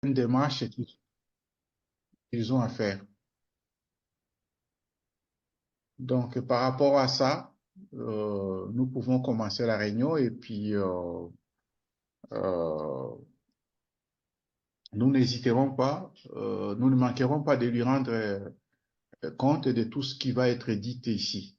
une démarche qu'ils ont à faire. Donc, par rapport à ça, nous pouvons commencer la réunion et puis euh, nous n'hésiterons pas, nous ne manquerons pas de lui rendre compte de tout ce qui va être dit ici.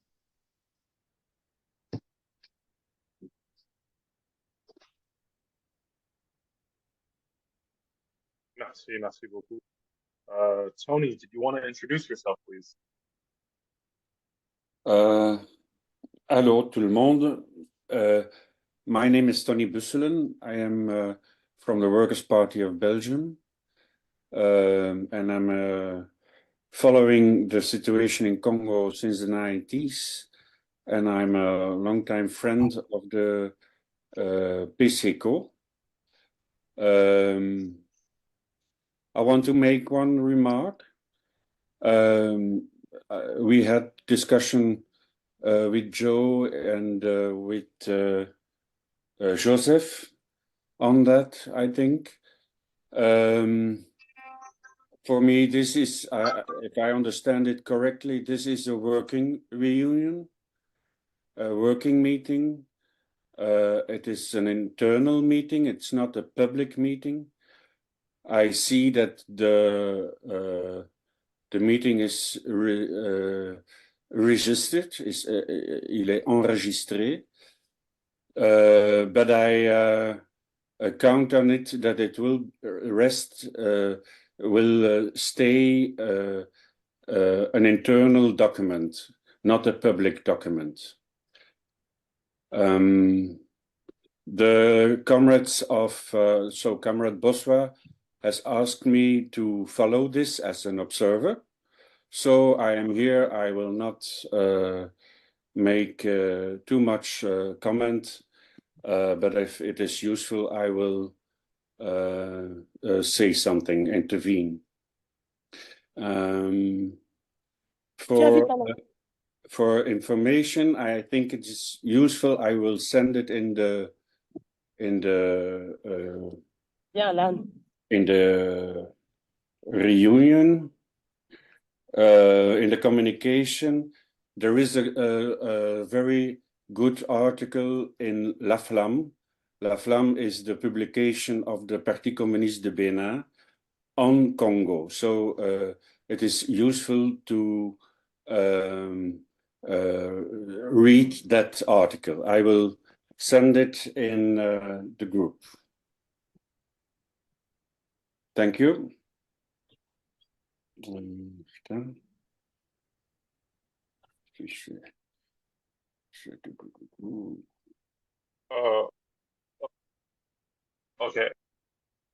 Merci beaucoup. Tony, did you want to introduce yourself, please? Hello tout le monde. My name is Tony Busselen. I am from the Workers' Party of Belgium. And I'm following the situation in Congo since the 90s. And I'm a longtime friend of the PCCO. I want to make one remark. We had discussion with Joe and with Joseph on that, I think. For me, this is, if I understand it correctly, this is a working reunion, a working meeting. It is an internal meeting. It's not a public meeting. I see that the meeting is registered, il est enregistré. But I count on it that it will stay an internal document, not a public document. The comrades of, so Comrade Boswa has asked me to follow this as an observer. So I am here. I will not make too much comment, but if it is useful, I will say something, intervene. For information, I think it is useful. I will send it in the reunion, in the communication. There is a very good article in La Flamme. La Flamme is the publication of the Parti Communiste de Bénin on Congo. So it is useful to read that article. I will send it in the group. Thank you. Ok.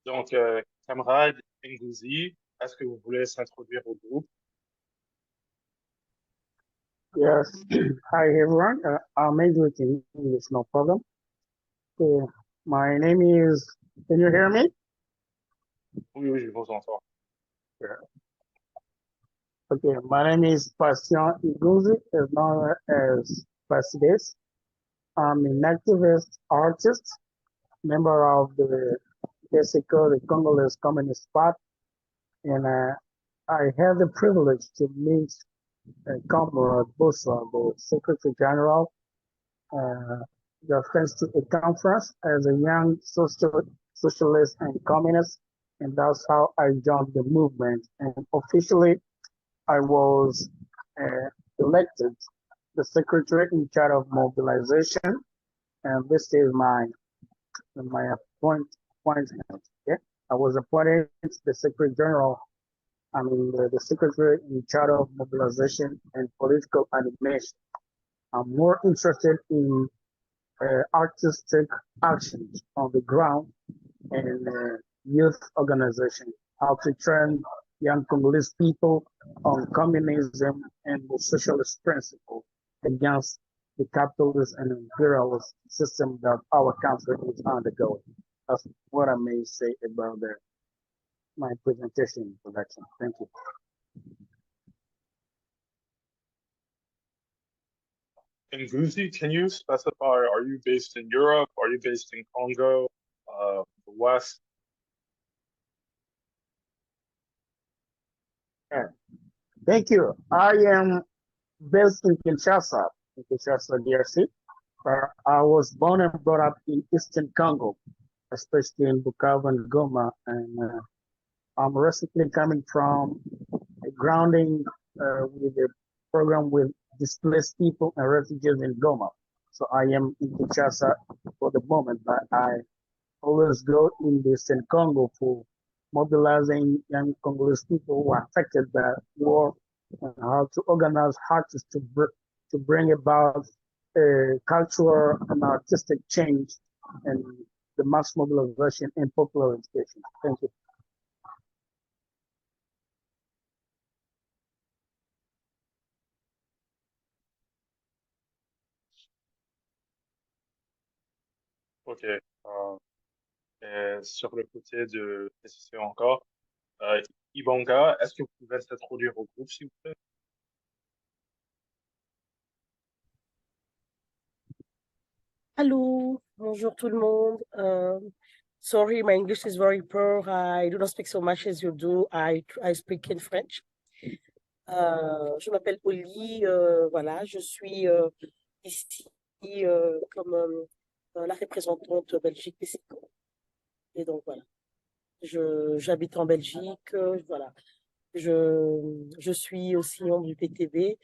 Donc, camarade Ngouzi, est-ce que vous voulez s'introduire au groupe? Yes. Hi, everyone. I'm able to English, no problem. Okay. My name is, can you hear me? Oui, je vous entends. Yeah. Okay, my name is Patient Iguzi, is known as Pasides. I'm an activist artist, member of the PSICO, the Congolese Communist Party, and I have the privilege to meet Comrade Boswa, the Secretary General, thanks to a conference as a young socialist and communist, and that's how I joined the movement. And officially, I was elected the secretary in charge of mobilization, and this is my appointment. Okay? I was appointed the secretary general. I mean the secretary in charge of mobilization and political animation. I'm more interested in artistic actions on the ground and youth organization, how to train young Congolese people on communism and the socialist principle against the capitalist and imperialist system that our country is undergoing. That's what I may say about my presentation introduction. Thank you. Ngouzi, can you specify, are you based in Europe? Are you based in Congo, the West? Thank you. I am based in Kinshasa, DRC. I was born and brought up in Eastern Congo, especially in Bukavu and Goma. And I'm recently coming from a grounding with a program with displaced people and refugees in Goma. So I am in Kinshasa for the moment, but I always go in the Eastern Congo for mobilizing young Congolese people who are affected by war and how to organize artists to bring about cultural and artistic change and the mass mobilization and popular education. Thank you. Ok. Et sur le côté de préciser encore, Ibanga, est-ce que vous pouvez s'introduire au groupe, s'il vous plaît? Hello, bonjour tout le monde. Sorry, my English is very poor. I do not speak so much as you do. I speak in French. Je m'appelle Oli, voilà, je suis ici comme la représentante Belgique Mexico. Et donc voilà, j'habite en Belgique, voilà. Je suis aussi membre du PTB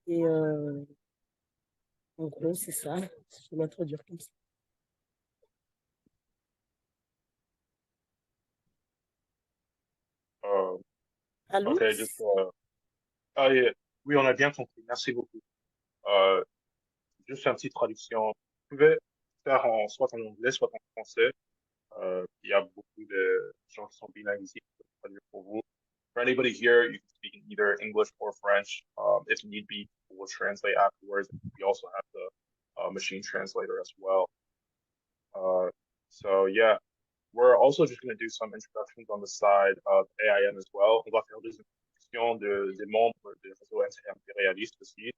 et en gros, c'est ça. Je vais m'introduire comme ça. Allô? Ok, juste, ah, oui, on a bien compris. Merci beaucoup. Euh, Juste une petite traduction. Vous pouvez faire soit en anglais, soit en français. Il y a beaucoup de gens qui sont bilingues ici qui peuvent traduire pour vous. For anybody here, you can speak in either English or French. If need be, we'll translate afterwards. We also have the machine translator as well. So yeah, we're also just going to do some introductions on the side of AIN as well. On va faire des introductions des membres des réseaux inter-impérialistes aussi.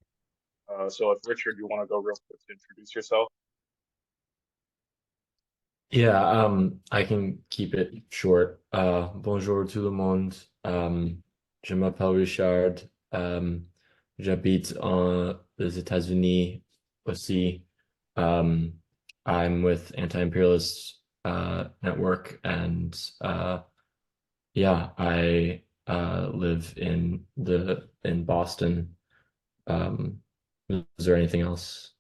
So if Richard, you want to go real quick to introduce yourself. Yeah, I can keep it short. Bonjour tout le monde. Je m'appelle Richard. J'habite aux États-Unis aussi. I'm with Anti-Imperialist Network, and yeah, I live in Boston. Is there anything else?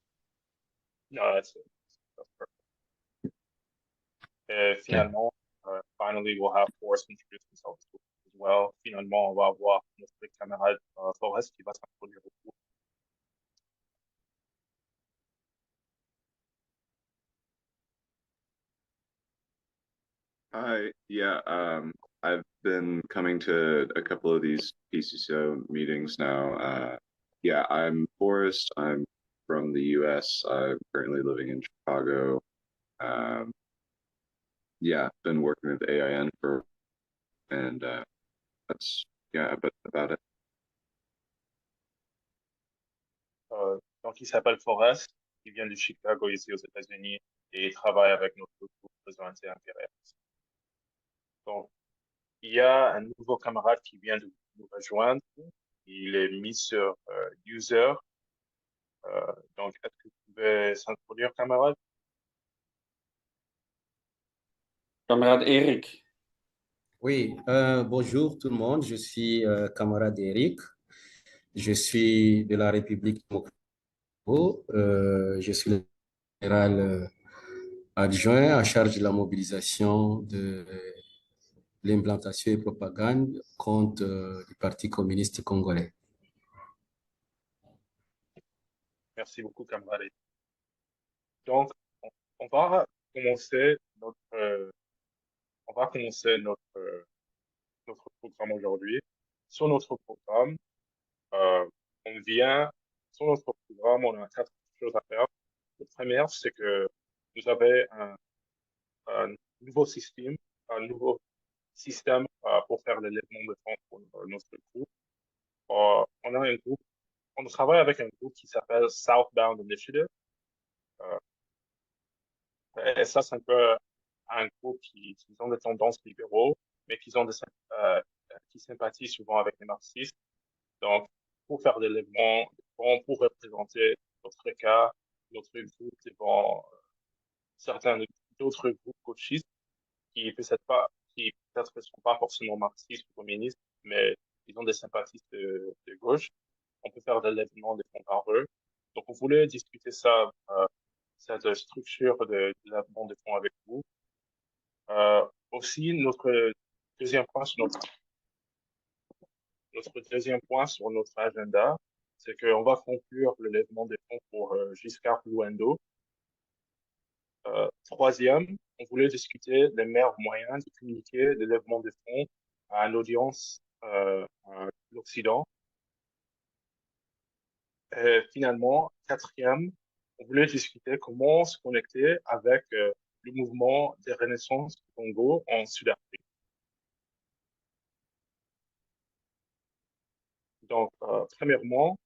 No, that's it. That's perfect. Finalement, finally, we'll have Forrest introduce himself as well. Finalement, on va avoir notre camarade Forrest qui va s'introduire au groupe. Hi, yeah, I've been coming to a couple of these PCCO meetings now. Yeah, I'm Forrest. I'm from the US. I'm currently living in Chicago. Yeah, been working with AIN and that's, yeah, but about it. Donc, il s'appelle Forrest, il vient de Chicago ici aux États-Unis et il travaille avec notre groupe Réseau Inter-Impérialiste. Donc, il y a un nouveau camarade qui vient de nous rejoindre. Il est mis sur user. Donc, est-ce que vous pouvez s'introduire, camarade? Camarade Eric. Oui, bonjour tout le monde, je suis camarade Eric, je suis de la République du Congo, je suis le général adjoint en charge de la mobilisation de l'implantation et propagande contre le Parti communiste congolais. Merci beaucoup, camarade. Donc, on va commencer notre programme aujourd'hui. Sur notre programme, sur notre programme, on a 4 choses à faire. La première, c'est que vous avez un nouveau système pour faire l'élèvement de fonds pour notre groupe. On travaille avec un groupe qui s'appelle Southbound Initiative. Et ça, c'est un peu un groupe qui ont des tendances libéraux, mais qui sympathisent souvent avec les marxistes. Donc, pour faire des lèvements de fonds, pour représenter notre cas, notre groupe devant certains d'autres groupes coachistes qui peut-être ne sont pas forcément marxistes ou communistes, mais ils ont des sympathies de gauche. On peut faire des lèvements de fonds par eux. Donc, on voulait discuter ça, cette structure de lèvement de fonds avec vous. Aussi, notre deuxième point sur notre agenda, c'est qu'on va conclure le lèvement des fonds pour Giscard Louendo. Troisième, on voulait discuter des meilleurs moyens de communiquer le lèvement des fonds à l'audience à l'Occident. Et finalement, quatrième, on voulait discuter comment se connecter avec le mouvement de renaissance du Congo en Sud-Afrique. Donc, premièrement,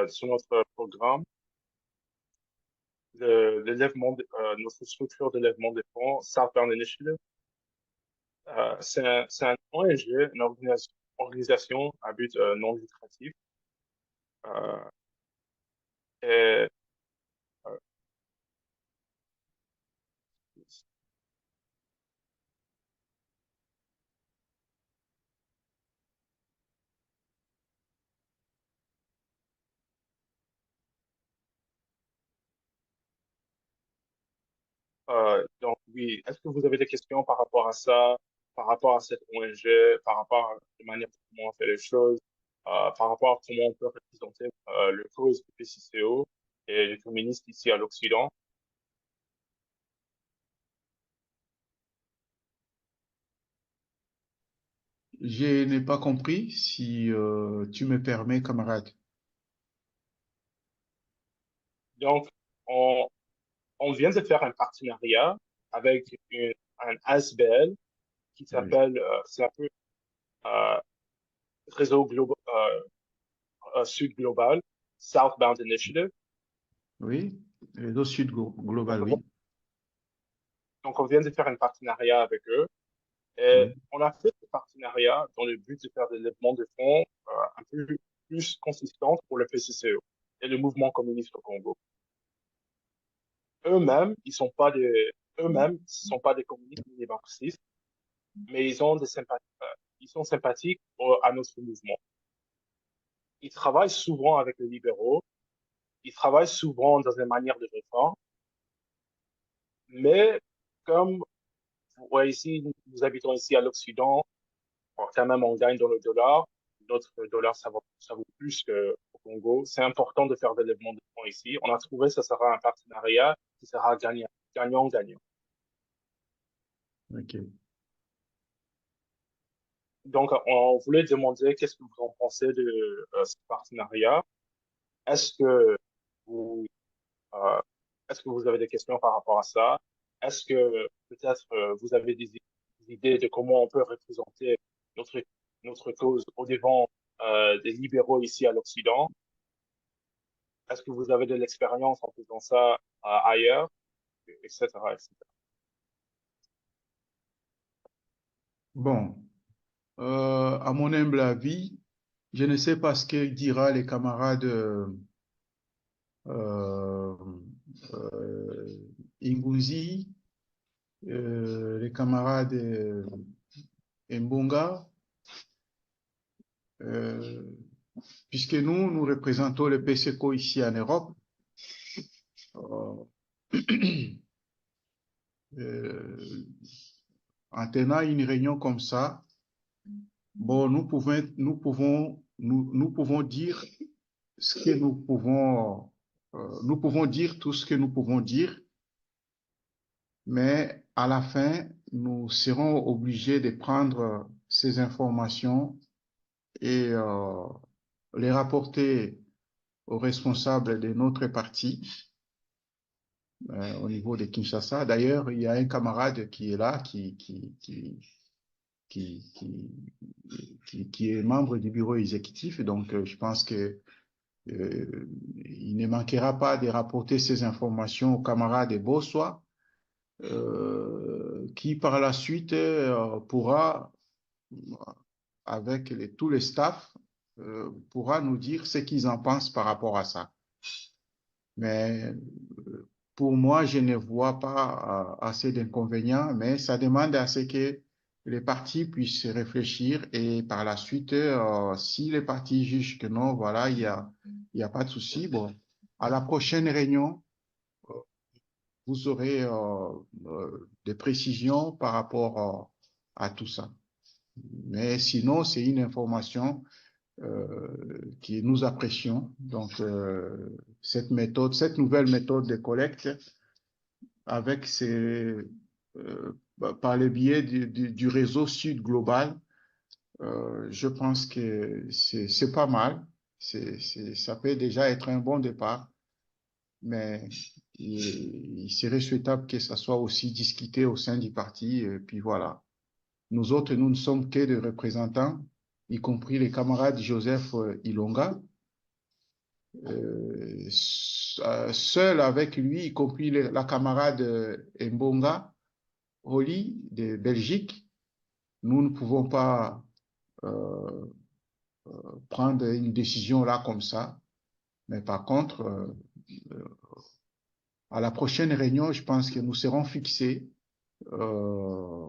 sur notre programme, notre structure de lèvement des fonds, Southbound Initiative, c'est un ONG, une organisation à but non lucratif. Et donc oui, est-ce que vous avez des questions par rapport à ça, par rapport à cette ONG, par rapport à la manière dont on fait les choses, par rapport à comment on peut représenter le cause du PCCO et les communistes ici à l'Occident? Je n'ai pas compris, si tu me permets, camarade. Donc, on vient de faire un partenariat avec un ASBL qui Oui, s'appelle, c'est un peu euh, Réseau Sud Global, Southbound Initiative. oui, réseau Sud Global, oui, Donc, on vient de faire un partenariat avec eux. Et oui, on a fait ce partenariat dans le but de faire des lèvements de fonds un peu plus consistants pour le PCCO et le mouvement communiste au Congo. Eux-mêmes, ce sont pas des communistes ni des marxistes, mais ils sont sympathiques à notre mouvement. Ils travaillent souvent avec les libéraux, ils travaillent souvent dans des manières de réforme, mais comme ouais, ici, nous habitons ici à l'Occident, bon, quand même, on gagne dans le dollar. Notre dollar, ça vaut plus qu'au Congo. C'est important de faire des lèvements de fonds ici. On a trouvé que ça sera un partenariat qui sera gagnant-gagnant. ok. Donc, on voulait demander qu'est-ce que vous en pensez de ce partenariat. Est-ce que vous, euh, est-ce que vous avez des questions par rapport à ça? Est-ce que peut-être vous avez des idées de comment on peut représenter notre, notre cause au devant des libéraux ici à l'Occident? Est-ce que vous avez de l'expérience en faisant ça ailleurs, etc., etc. Bon, à mon humble avis, je ne sais pas ce que dira les camarades euh, Ingunzi, les camarades Mbonga, euh, puisque nous représentons le PCCO ici en Europe. En tenant une réunion comme ça, bon, nous pouvons dire ce que nous pouvons dire tout ce que nous pouvons dire, mais à la fin, nous serons obligés de prendre ces informations et les rapporter aux responsables de notre parti au niveau de Kinshasa. D'ailleurs, il y a un camarade qui est là, qui, qui est membre du bureau exécutif. Donc, je pense que il ne manquera pas de rapporter ces informations aux camarades de Bossois, qui par la suite pourra avec tous les staffs, pourra nous dire ce qu'ils en pensent par rapport à ça. Mais pour moi, je ne vois pas assez d'inconvénients, mais ça demande à ce que les partis puissent réfléchir et par la suite, si les partis jugent que non, voilà, il y a pas de souci, bon, à la prochaine réunion, vous aurez des précisions par rapport à tout ça. Mais sinon, c'est une information que nous apprécions. Donc, cette méthode, cette nouvelle méthode de collecte avec par le biais du réseau Sud Global, je pense que c'est pas mal. Ça peut déjà être un bon départ, mais il serait souhaitable que ça soit aussi discuté au sein du parti. Et puis voilà. Nous autres, nous ne sommes que des représentants, y compris les camarades Joseph Ilonga. Seul avec lui, y compris la camarade Mbonga Oli de Belgique, nous ne pouvons pas euh, prendre une décision là comme ça. Mais par contre, à la prochaine réunion, je pense que nous serons fixés euh,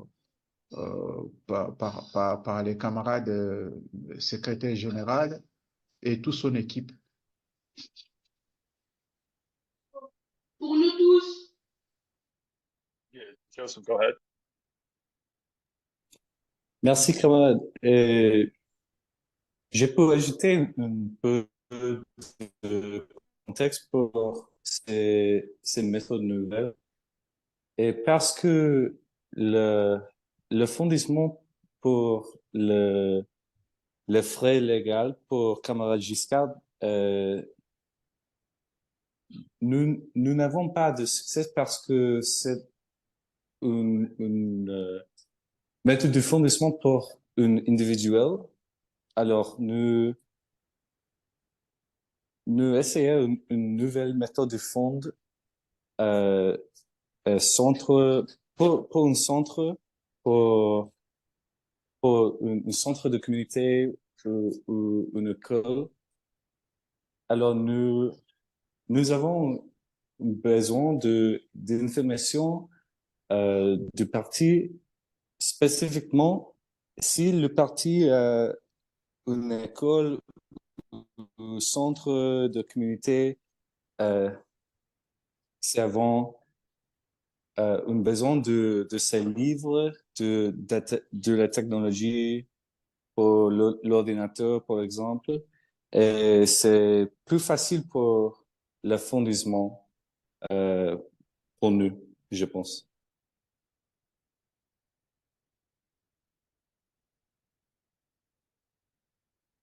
par les camarades secrétaires généraux et toute son équipe. Pour nous tous. Yeah, Joseph, go ahead. Merci, camarade. Je peux ajouter un peu de contexte pour ces méthodes nouvelles. Et parce que le fondement pour le frais légal pour camarade Giscard, nous n'avons pas de succès parce que c'est une méthode de fondement pour un individuel. Alors, nous essayons une nouvelle méthode de fond centre pour un centre pour un centre de communauté ou une école. Alors nous avons besoin d'informations du parti spécifiquement si le parti une école ou centre de communauté c'est avant un besoin de ces livres, de la technologie pour l'ordinateur, par exemple. Et c'est plus facile pour le fondement pour nous, je pense.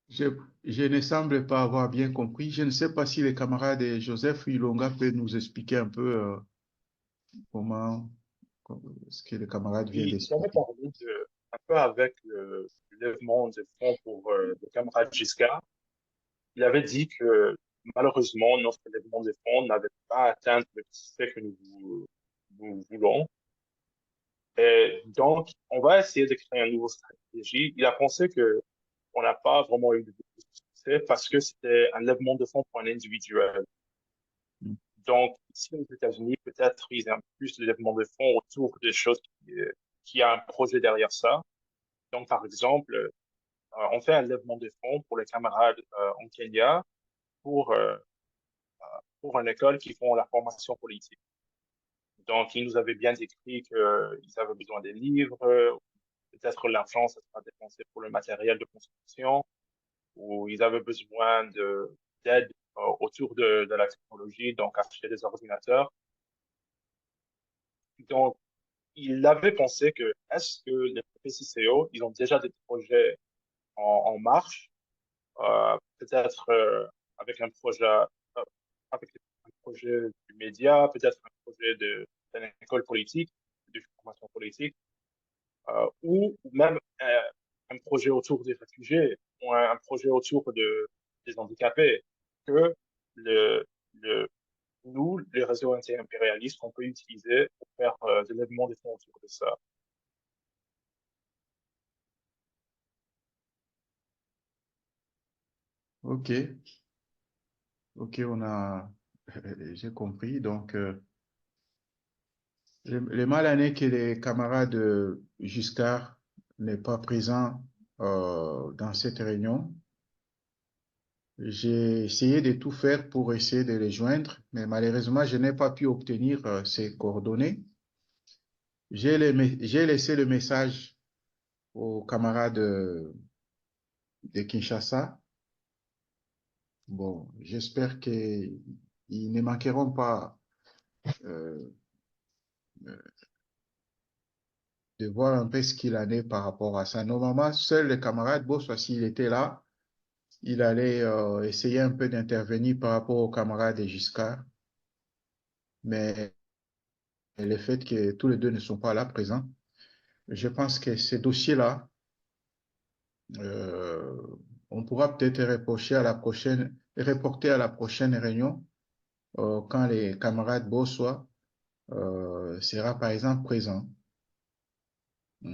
Je ne semble pas avoir bien compris. Je ne sais pas si les camarades de Joseph Ilonga peuvent nous expliquer un peu comment ce que les camarades viennent Oui, j'avais d'expliquer. parlé un peu avec le lèvement de fonds pour le camarade Giscard. Il avait dit que malheureusement, notre lèvement de fonds n'avait pas atteint le succès que nous voulons. Et donc, on va essayer de créer une nouvelle stratégie. Il a pensé que on n'a pas vraiment eu de succès parce que c'était un lèvement de fonds pour un individuel. Donc, ici aux États-Unis, peut-être ils ont plus de lèvement de fonds autour des choses qui a un projet derrière ça. Donc, par exemple, on fait un lèvement de fonds pour les camarades en Kenya pour pour une école qui font la formation politique. Donc, ils nous avaient bien décrit qu'ils avaient besoin des livres, peut-être l'argent, ça sera dépensé pour le matériel de construction, ou ils avaient besoin d'aide autour de la technologie, donc acheter des ordinateurs. Donc, il avait pensé que est-ce que les PCCO, ils ont déjà des projets en marche, peut-être avec un projet, avec un projet du média, peut-être un projet d'une école politique, de formation politique, ou même un projet autour des réfugiés, ou un projet autour des handicapés, que le, le, nous, les réseaux anti-impérialistes, on peut utiliser pour faire de l'événement des fonds autour de ça. Ok, ok, j'ai compris. Donc, le mal en est que les camarades Giscard n'est pas présent dans cette réunion. J'ai essayé de tout faire pour essayer de les joindre, mais malheureusement, je n'ai pas pu obtenir ses coordonnées. J'ai laissé le message aux camarades de Kinshasa. Bon, j'espère qu'ils ne manqueront pas euh, de voir un peu ce qu'il en est par rapport à ça. Normalement, seul le camarade Bossois, s'il était là, il allait essayer un peu d'intervenir par rapport aux camarades de Giscard. Mais le fait que tous les deux ne sont pas là présents, je pense que ces dossiers-là, euh, on pourra peut-être reporter à la prochaine réunion quand les camarades Bossois sera par exemple présent. Je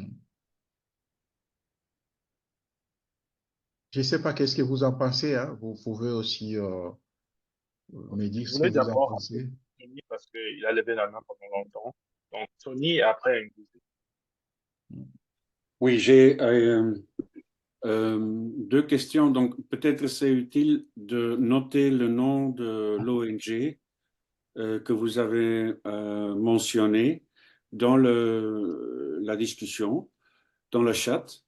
ne sais pas qu'est-ce que vous en pensez, hein. Vous pouvez aussi me dire Je ce que voulais vous en d'abord appeler pensez. Tony parce qu'il a levé la main pendant longtemps. Donc, Tony et après Ngozi. Oui, j'ai deux questions. Donc, peut-être c'est utile de noter le nom de l'ONG que vous avez mentionné dans la discussion, dans le chat.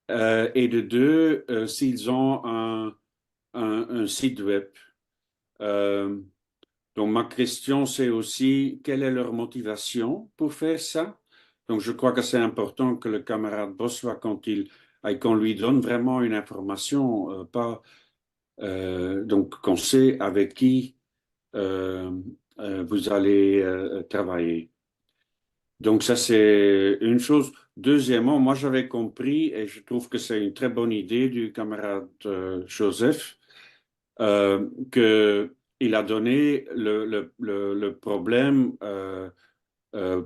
Et de deux, s'ils ont un site web. Donc, ma question, c'est aussi quelle est leur motivation pour faire ça? Donc, je crois que c'est important que le camarade Bossois, qu'on lui donne vraiment une information, donc qu'on sait avec qui vous allez travailler. Donc, ça, c'est une chose. Deuxièmement, moi, j'avais compris, et je trouve que c'est une très bonne idée du camarade Joseph, qu'il a donné le problème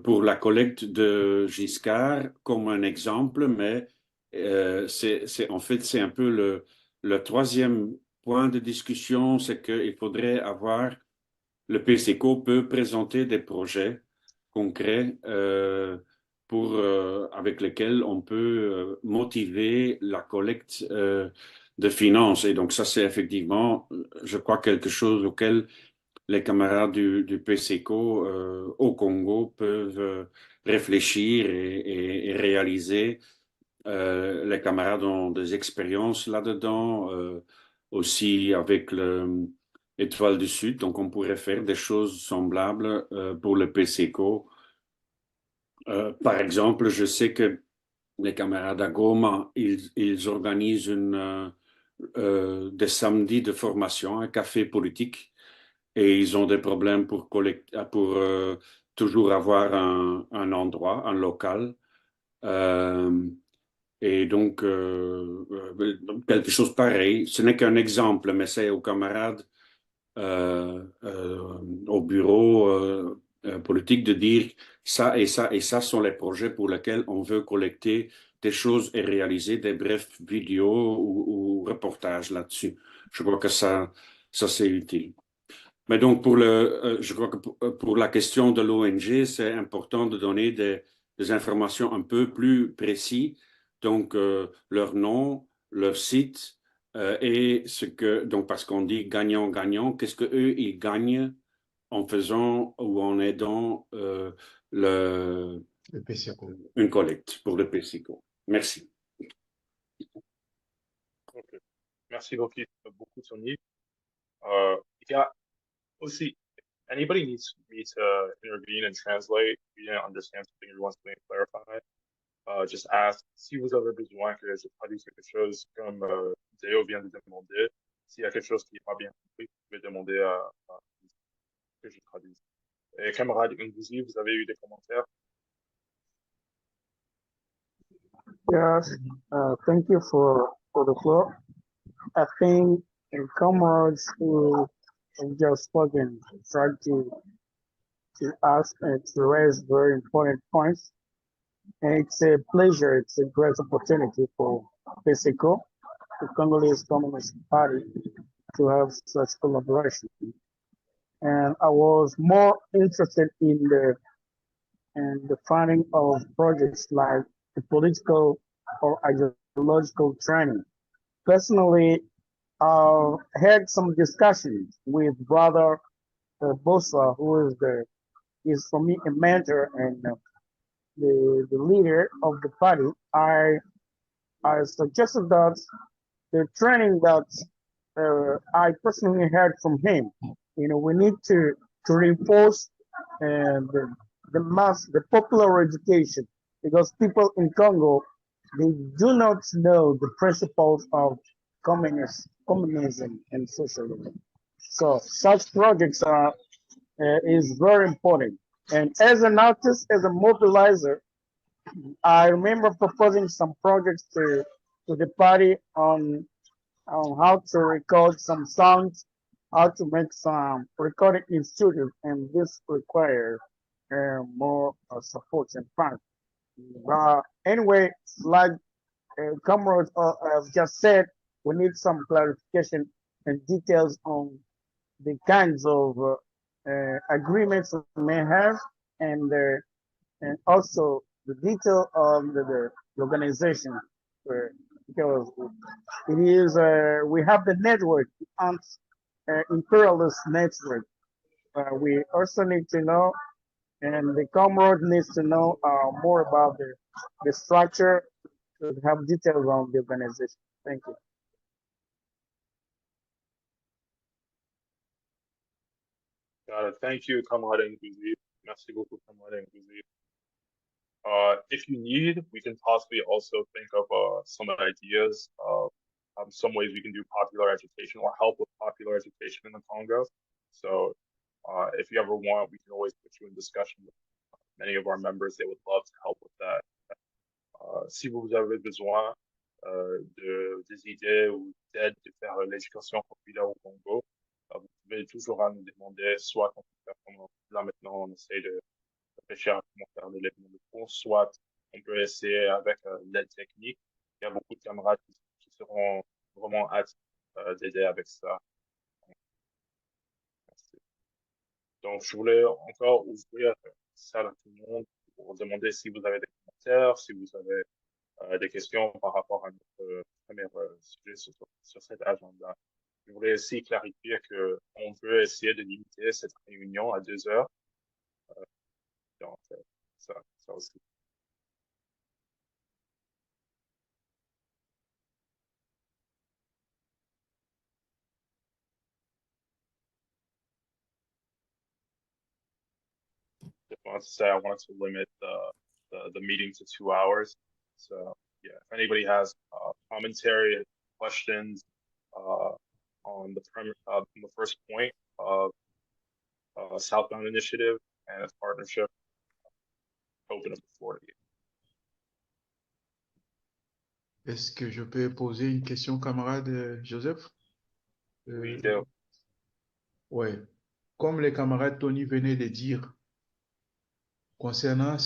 pour la collecte de Giscard comme un exemple, mais en fait, c'est un peu le troisième point de discussion, c'est qu'il faudrait avoir, le PCCO peut présenter des projets concrets avec lesquels on peut motiver la collecte de finances. Et donc ça, c'est effectivement, je crois, quelque chose auquel les camarades du PCCO au Congo peuvent réfléchir et réaliser. Les camarades ont des expériences là-dedans, aussi avec l'Étoile du Sud, donc on pourrait faire des choses semblables pour le PCCO. Par exemple, je sais que les camarades à Goma, ils organisent des samedis de formation, un café politique, et ils ont des problèmes pour toujours avoir un endroit, un local. Et donc, quelque chose pareil. Ce n'est qu'un exemple, mais c'est aux camarades au bureau politique de dire ça et ça et ça sont les projets pour lesquels on veut collecter des choses et réaliser des brefs vidéos ou reportages là-dessus. Je crois que ça c'est utile. Mais donc, je crois que pour la question de l'ONG, c'est important de donner des informations un peu plus précises. Donc, leur nom, leur site, et donc, parce qu'on dit gagnant-gagnant, qu'est-ce qu'eux, ils gagnent en faisant ou en aidant Le PCCO. une collecte pour le PCCO. Merci. Okay. Merci beaucoup, Tony. Il y a aussi, anybody needs me to intervene and translate. If you didn't understand something or want something to clarify, just ask. Si vous avez besoin que je traduise quelque chose comme Théo vient de demander, s'il y a quelque chose qui n'est pas bien compris, vous pouvez demander que je traduise. Et camarade Ngozi, vous avez eu des commentaires? Yes, thank you for the floor. I think comrades who have just spoken tried to ask and to raise very important points. And it's a pleasure, it's a great opportunity for PCCO the Congolese Communist Party to have such collaboration. And I was more interested in the funding of projects like the political or ideological training. Personally, I had some discussions with Brother Bosa, who is for me a mentor and the leader of the party. I suggested that the training that I personally heard from him, we need to reinforce the popular education because people in Congo they do not know the principles of communism and socialism. So such projects are is very important. And as an artist, as a mobilizer, I remember proposing some projects to the party on how to record some songs, how to make some recording in studio, and this requires more support and funds. Anyway, like comrades have just said, we need some clarification and details on the kinds of agreements we may have, and also the detail of the organization, because it is we have the network, imperialist network. We also need to know, and the comrade needs to know more about the structure to have details on the organization. Thank you. Got it. Thank you, Camarade Nguzi. Merci beaucoup, Camarade Nguzi. If you need, we can possibly also think of some ideas of some ways we can do popular education or help with popular education in the Congo. So if you ever want, we can always put you in discussion with many of our members. They would love to help with that. Si vous avez besoin des idées ou d'aide de faire l'éducation populaire au Congo, vous pouvez toujours nous demander, soit comme là maintenant on essaie de réfléchir à comment faire de l'événement de cours, soit on peut essayer avec l'aide technique. Il y a beaucoup de camarades qui seront vraiment hâte d'aider avec ça. Merci. Donc, je voulais encore ouvrir ça à tout le monde pour demander si vous avez des commentaires, si vous avez des questions par rapport à notre premier sujet sur cet agenda. Je voulais aussi clarifier qu'on veut essayer de limiter cette réunion à 2 heures. Donc, ça aussi. Just wanted to say I wanted to limit the meeting to 2 hours. So yeah, if anybody has commentary, questions on the first point of Southbound Initiative and its partnership, open up the floor to you. Est-ce que je peux poser une question, camarade Joseph? Oui, Léo. Ouais. Comme les camarades Tony venaient de dire, concernant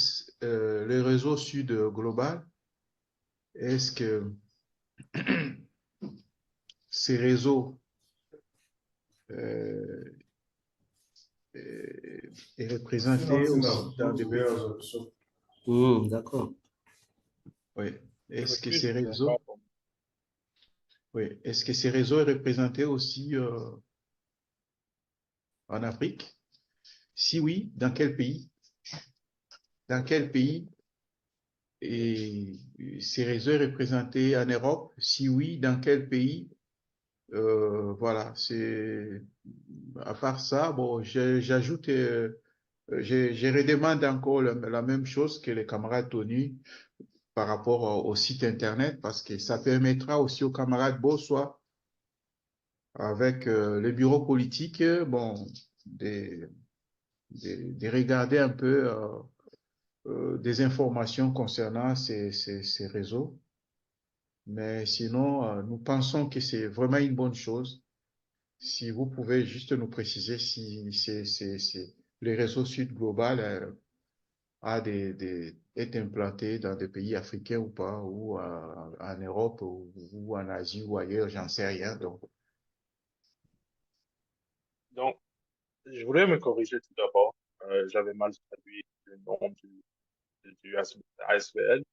le réseau Sud Global, est-ce que ces réseaux est représenté aussi dans des pays? D'accord. Oui. Est-ce que ces réseaux, oui, est-ce que ces réseaux est représenté aussi en Afrique? Si oui, dans quel pays? Dans quel pays? Et ces réseaux est représenté en Europe? Si oui, dans quel pays? Voilà, c'est à part ça, bon, j'ajoute, je redemande encore la même chose que les camarades Tony par rapport au site internet, parce que ça permettra aussi aux camarades Bossois, avec le bureau politique, bon, de regarder un peu des informations concernant ces réseaux. Mais sinon, nous pensons que c'est vraiment une bonne chose. Si vous pouvez juste nous préciser si c'est les réseaux Sud Global est implanté dans des pays africains ou pas, ou en Europe, ou en Asie, ou ailleurs, j'en sais rien. Donc, je voulais me corriger tout d'abord. J'avais mal traduit le nom du ASBL.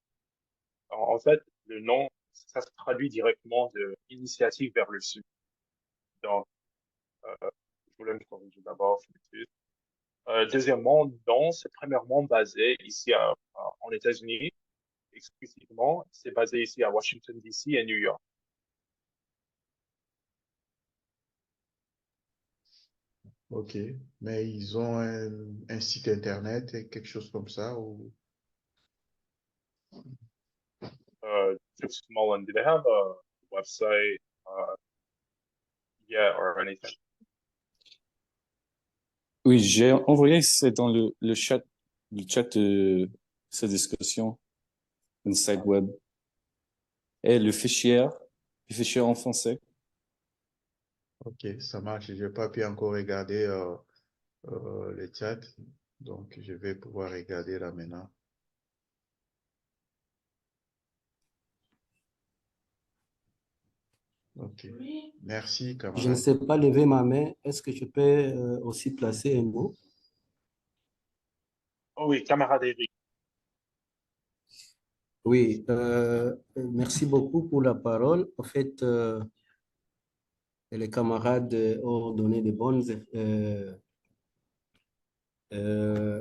En fait, le nom, ça se traduit directement de Initiative vers le Sud. Donc, je voulais me corriger d'abord. Je m'excuse. Deuxièmement, non, c'est premièrement basé ici en États-Unis, exclusivement. C'est basé ici à Washington, D.C. et New York. OK. Mais ils ont un site internet, quelque chose comme ça, ou... Just small one. Do they have a website yet or anything? Oui, j'ai envoyé, c'est dans le chat de cette discussion, un site web. Et le fichier en français. OK, ça marche. Je n'ai pas pu encore regarder le chat, donc je vais pouvoir regarder là maintenant. OK. Merci, Je ne camarade. sais pas lever ma main. Est-ce que je peux aussi placer un mot? Oh oui, camarade Eric. Oui, merci beaucoup pour la parole. En fait, les camarades ont donné de bonnes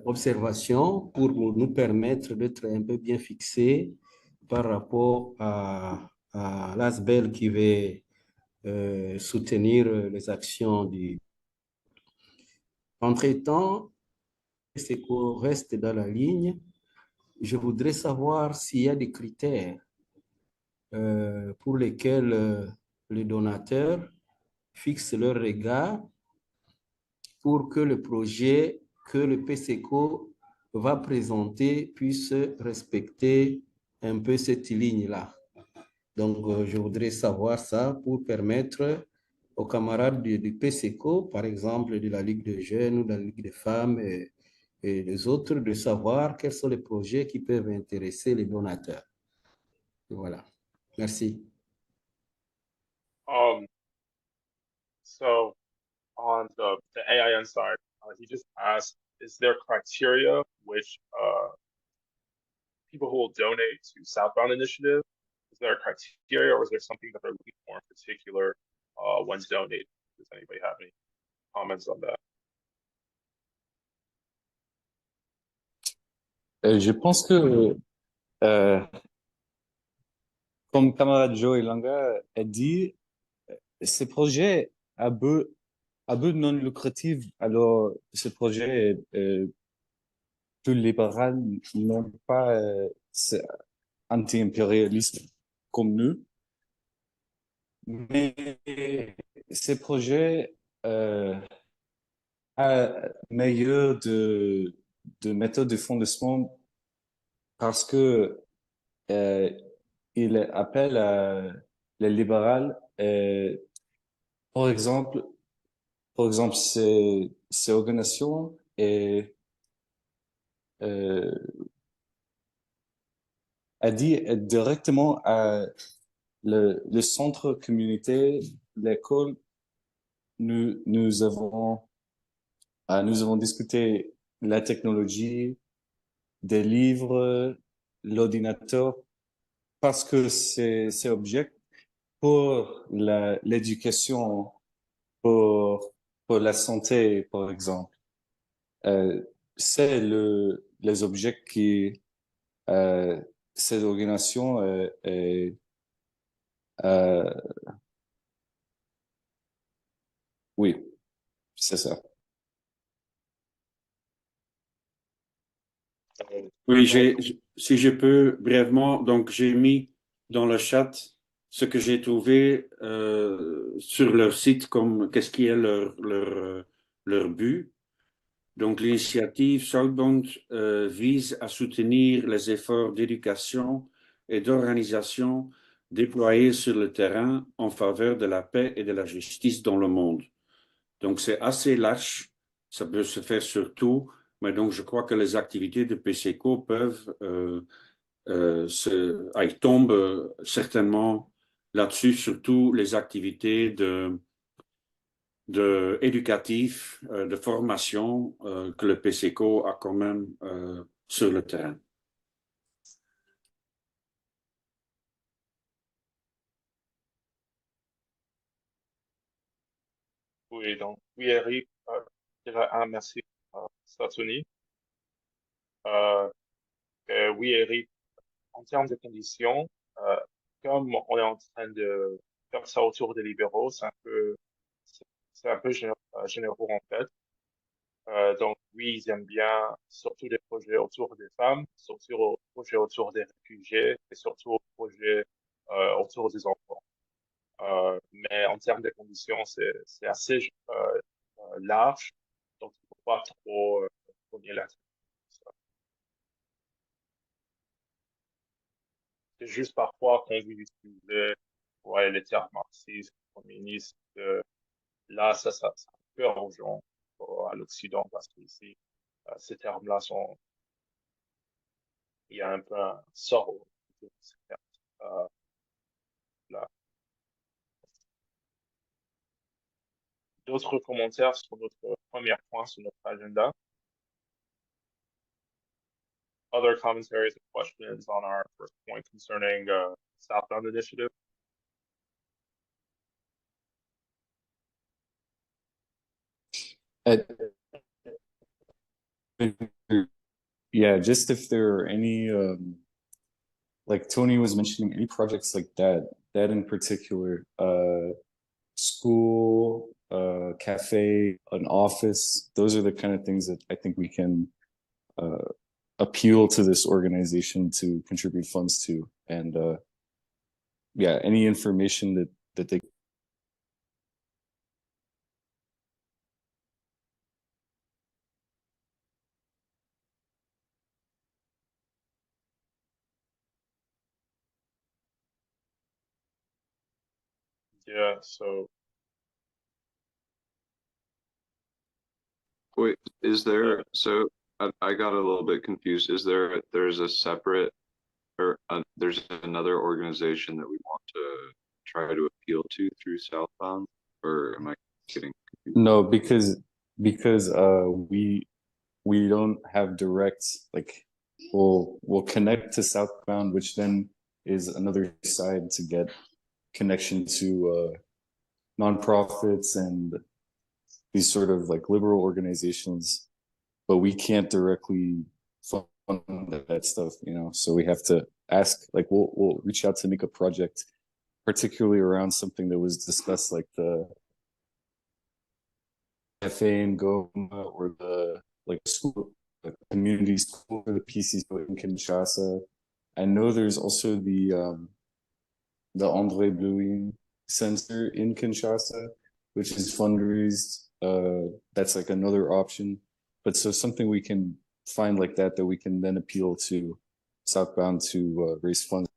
observations pour nous permettre d'être un peu bien fixés par rapport à l'ASBEL qui va soutenir les actions du... Entre-temps, c'est qu'on reste dans la ligne. Je voudrais savoir s'il y a des critères pour lesquels les donateurs fixent leur regard pour que le projet que le PSECO va présenter puisse respecter un peu cette ligne-là. Donc, je voudrais savoir ça pour permettre aux camarades du PSECO, par exemple de la Ligue des jeunes ou de la Ligue des femmes et les autres, de savoir quels sont les projets qui peuvent intéresser les donateurs. Voilà. Merci. So on the AIN side, he just asked, is there criteria which people who will donate to Southbound Initiative, is there a criteria or is there something that they're looking for in particular when donating? Does anybody have any comments on that? Je pense que, comme camarade Joe Ilanga a dit, ce projet à but non lucratif, alors ce projet plus libéral, non pas anti-impérialiste comme nous, mais ce projet a meilleur de méthode de fondement parce que il appelle les libéraux, par exemple, ces organisations a dit directement à le centre communauté, l'école, nous avons discuté la technologie, des livres, l'ordinateur, parce que c'est object pour l'éducation, pour la santé, par exemple. C'est les objets qui cette organisation oui, c'est ça. Oui, si je peux brièvement, donc j'ai mis dans le chat ce que j'ai trouvé sur leur site comme qu'est-ce qui est leur but. Donc l'initiative Southbound vise à soutenir les efforts d'éducation et d'organisation déployés sur le terrain en faveur de la paix et de la justice dans le monde. Donc c'est assez large, ça peut se faire sur tout, Mais donc, je crois que les activités de PCCO peuvent ils tombent certainement là-dessus, surtout les activités de éducatif, de formation que le PCCO a quand même sur le terrain. Oui, donc, oui, Eric, je dirais un merci à Tony. Oui, Eric, en termes de conditions, comme on est en train de faire ça autour des libéraux, c'est un peu généreux en fait. Donc oui, ils aiment bien surtout des projets autour des femmes, surtout des projets autour des réfugiés et surtout des projets autour des enfants. Mais en termes de conditions, c'est assez large, donc il ne faut pas trop tourner là-dessus. C'est juste parfois qu'on veut utiliser ouais, les termes marxistes, communistes. Là, ça c'est un peu urgent à l'Occident parce qu'ici, ces termes-là sont, il y a un peu un sort autour de ces termes. Là. D'autres commentaires sur notre premier point sur notre agenda? Other commentaries and questions on our first point concerning Southbound Initiative? Yeah, just if there are any, like Tony was mentioning, any projects like that in particular, school, cafe, an office, those are the kind of things that I think we can appeal to this organization to contribute funds to. And yeah, any information that they Yeah, so Wait, is there, so I got a little bit confused. There's a separate, or there's another organization that we want to try to appeal to through Southbound? Or am I getting confused? No, because we don't have direct, like we'll connect to Southbound, which then is another side to get connection to nonprofits and these sort of like liberal organizations, but we can't directly fund that stuff, you know. So we have to ask, like we'll reach out to make a project, particularly around something that was discussed, like the cafe in Goma or the like school, like community school for the PCCO in Kinshasa. I know there's also the André Bleuin Center in Kinshasa, which is fundraised. That's like another option. But so something we can find like that we can then appeal to Southbound to raise funds.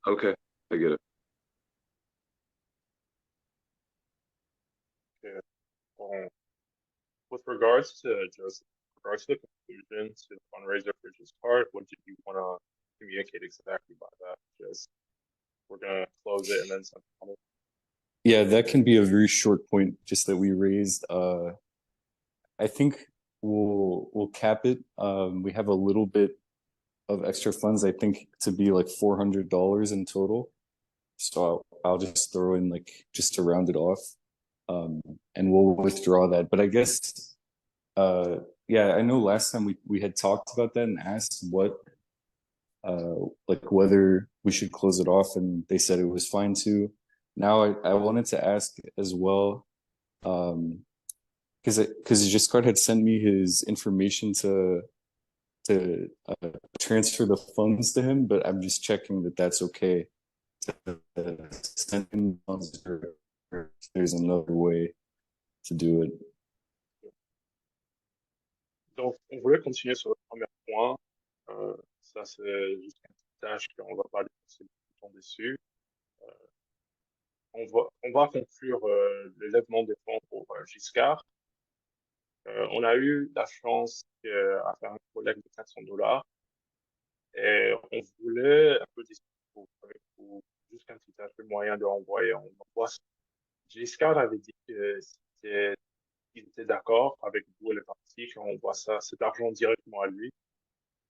Okay, I get it. Okay. With regards to Joseph, with regards to the conclusion to the fundraiser for his card, what did you want to communicate exactly by that? Just we're gonna close it and then something. Yeah, that can be a very short point, just that we raised. I think we'll cap it. We have a little bit of extra funds, I think, to be like $400 in total. So I'll just throw in like just to round it off, and we'll withdraw that. But I guess, yeah, I know last time we had talked about that and asked what, like whether we should close it off, and they said it was fine too. Now I wanted to ask as well, because Giscard had sent me his information to transfer the funds to him, but I'm just checking that that's okay to send him funds, or if there's another way to do it. Donc, on voulait continuer sur le premier point. Ça, c'est juste une petite tâche qu'on va pas passer beaucoup de temps dessus. On va conclure le lèvement des fonds pour Giscard. On a eu la chance à faire un collecte de $400 et on voulait un peu discuter avec vous, juste un petit peu moyen de renvoyer. On envoie. Giscard avait dit que il était d'accord avec vous et le parti qu'on envoie cet argent directement à lui.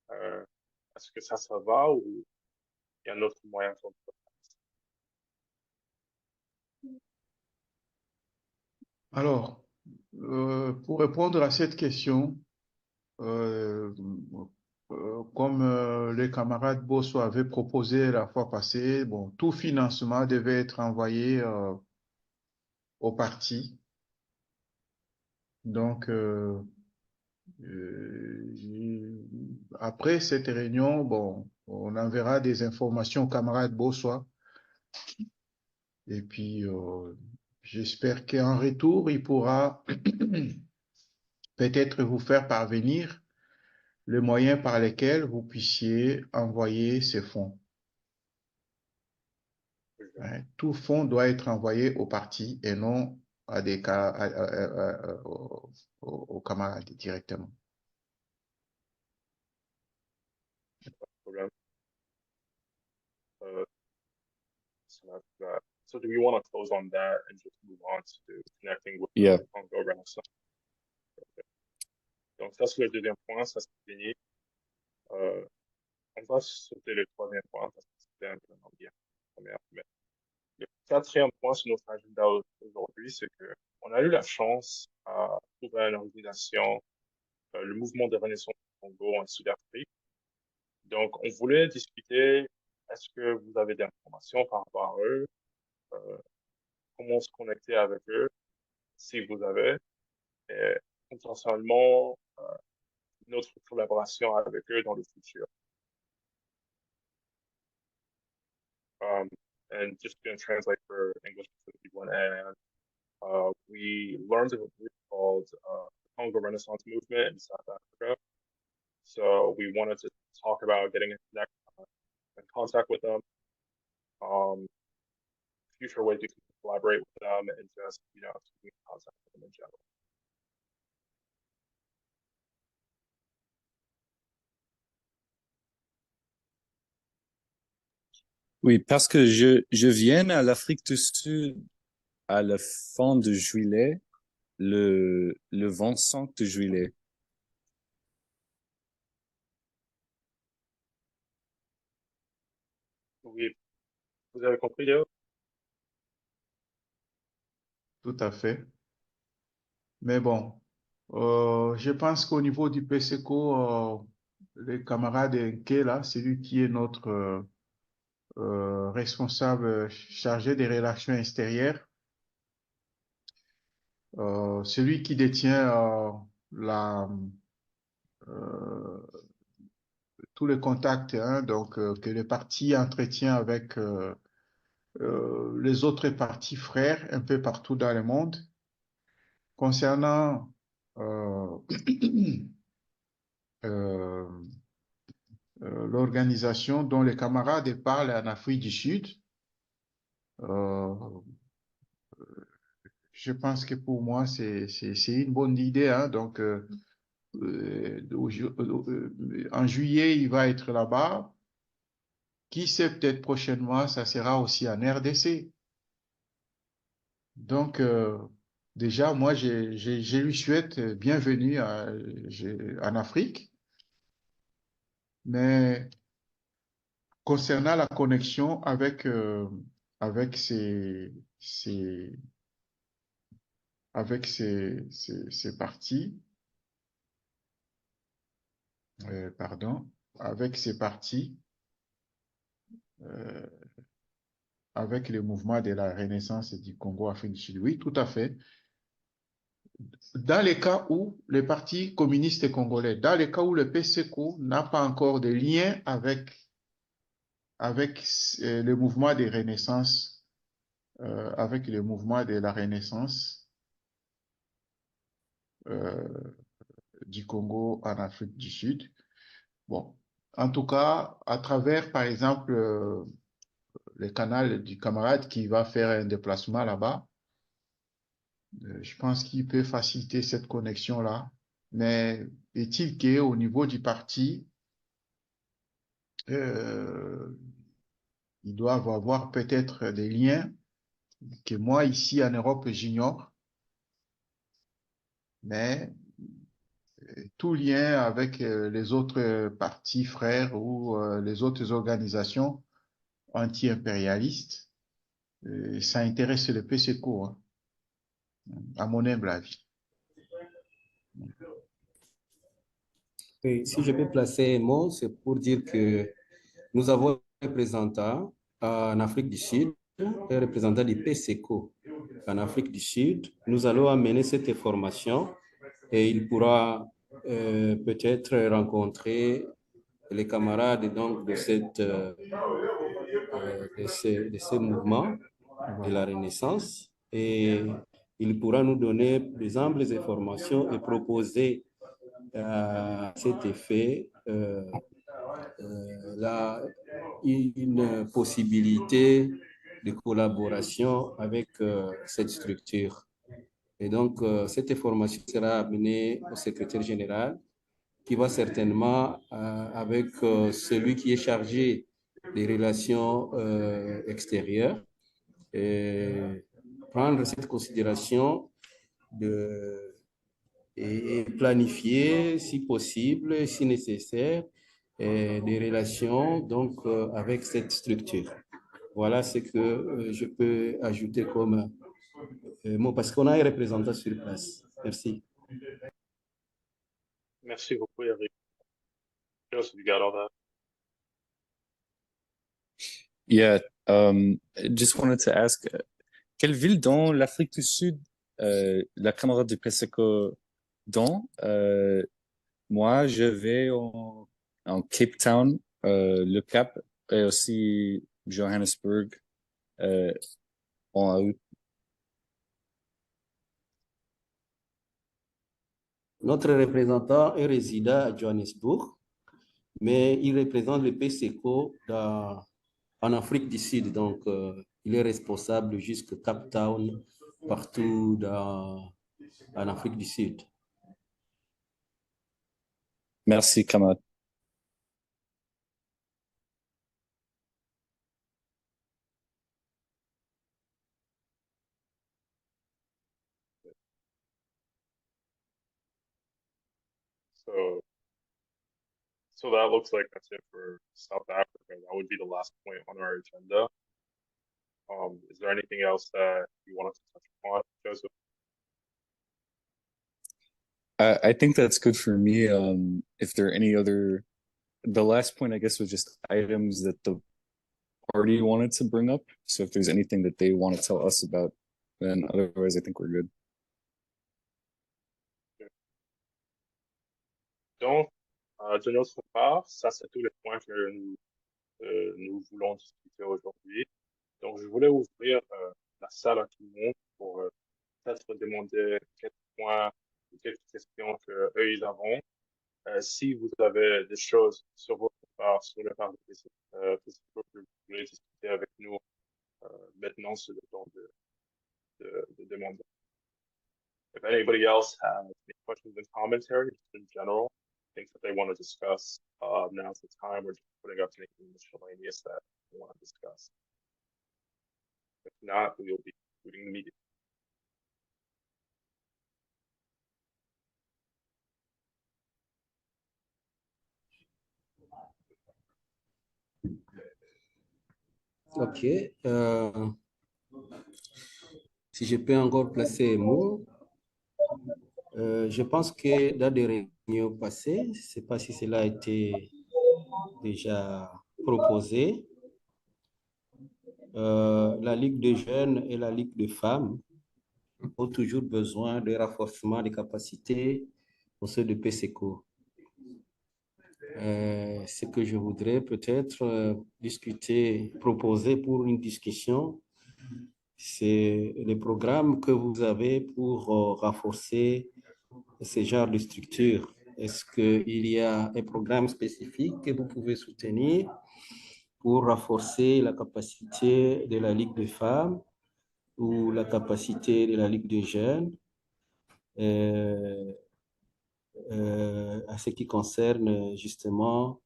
Est-ce que ça va ou il y a un autre moyen qu'on peut faire? Alors, pour répondre à cette question, comme les camarades Bosso avaient proposé la fois passée, bon, tout financement devait être envoyé au parti. Donc, après cette réunion, bon, on enverra des informations aux camarades Bossois. Et puis, j'espère qu'en retour, il pourra peut-être vous faire parvenir les moyens par lesquels vous puissiez envoyer ces fonds. Hein, tout fonds doit être envoyé au parti et non à des aux camarades directement. Problème. So do we want to close on that and just move on to connecting with Yeah. the Congo Renaissance? Okay. Donc ça, c'est le deuxième point, ça c'est fini. On va sauter le troisième point parce que c'était un peu bien. Mais le quatrième point sur notre agenda aujourd'hui, c'est que on a eu la chance à trouver une organisation, le mouvement de Renaissance du Congo en Sud-Afrique. Donc, on voulait discuter, est-ce que vous avez des informations par rapport à eux? Comment se connecter avec eux, si vous avez, et potentiellement notre collaboration avec eux dans le futur. And just going to translate for English for people, and we learned of a group called the Congo Renaissance Movement in South Africa. So we wanted to talk about getting in contact with them, future ways we can collaborate with them, and just, you know, keep in contact with them in general. Oui, parce que je viens à l'Afrique du Sud à la fin de juillet, le 25 de juillet. Oui, vous avez compris, Léo? Tout à fait. Mais bon, je pense qu'au niveau du PSECO, les camarades Nké, là, c'est lui qui est notre responsable chargé des relations extérieures. Celui qui détient tous les contacts, hein, donc que le parti entretient avec les autres partis frères un peu partout dans le monde. Concernant l'organisation dont les camarades parlent en Afrique du Sud, je pense que pour moi, c'est une bonne idée. Hein, donc, en juillet, il va être là-bas. Qui sait, peut-être prochainement, ça sera aussi en RDC. Donc, déjà, moi, je lui souhaite bienvenue en Afrique. Mais concernant la connexion avec ces partis, avec ces partis, avec le mouvement de la Renaissance du Congo Afrique du Sud. Oui, tout à fait. Dans les cas où les partis communistes congolais, dans les cas où le PSECO n'a pas encore de lien avec le mouvement de Renaissance, avec le mouvement de la Renaissance du Congo en Afrique du Sud. Bon, en tout cas, à travers, par exemple, le canal du camarade qui va faire un déplacement là-bas, Je pense qu'il peut faciliter cette connexion-là. Mais est-il qu'au niveau du parti, ils doivent avoir peut-être des liens que moi, ici en Europe, j'ignore. Mais tout lien avec les autres partis frères ou les autres organisations anti-impérialistes, ça intéresse le PSECO, hein, à mon humble avis. Et si je peux placer un mot, c'est pour dire que nous avons un représentant en Afrique du Sud, un représentant du PSECO en Afrique du Sud. Nous allons amener cette information et il pourra peut-être rencontrer les camarades donc, de ces mouvements de la Renaissance et il pourra nous donner des amples informations et proposer à cet effet une possibilité de collaboration avec cette structure. Et donc, cette information sera amenée au secrétaire général qui va certainement, avec celui qui est chargé des relations extérieures, prendre cette considération et planifier, si possible, si nécessaire, des relations donc, avec cette structure. Voilà ce que je peux ajouter comme mot, parce qu'on a un représentant sur place. Merci. Merci beaucoup, Eric. Joseph, you got all that? Yeah, just wanted to ask, quelle ville dans l'Afrique du Sud, la camarade du PSECO dans? Moi, je vais en Cape Town, le Cap, et aussi Johannesburg en août. Notre représentant est résident à Johannesburg, mais il représente le PSECO en Afrique du Sud. Donc, il est responsable jusqu'à Cape Town, partout en Afrique du Sud. Merci, camarade. So that looks like that's it for South Africa. That would be the last point on our agenda. Is there anything else that you wanted to touch upon, Joseph? I think that's good for me. If there are any other, the last point, I guess, was just items that the party wanted to bring up. So if there's anything that they want to tell us about, then otherwise I think we're good. Donc, de notre part, ça c'est tous les points que nous voulons discuter aujourd'hui. Donc, je voulais ouvrir la salle à tout le monde pour peut-être demander quelques points ou quelques questions qu'eux ils ont. Si vous avez des choses sur votre part, sur le part de PSECO que vous voulez discuter avec nous, maintenant c'est le temps de demander. If anybody else has any questions and commentary in general, things that they want to discuss, now's the time. We're just putting up anything miscellaneous that we want to discuss. If not, we will be concluding the meeting. OK. Si je peux encore placer un mot, je pense que dans des réunions passées, je ne sais pas si cela a été déjà proposé, la Ligue des jeunes et la Ligue des femmes ont toujours besoin de renforcement des capacités au sein de PSECO. Ce que je voudrais peut-être discuter, proposer pour une discussion, c'est les programmes que vous avez pour renforcer ce genre de structure. Est-ce qu'il y a un programme spécifique que vous pouvez soutenir pour renforcer la capacité de la Ligue des femmes ou la capacité de la Ligue des jeunes à ce qui concerne justement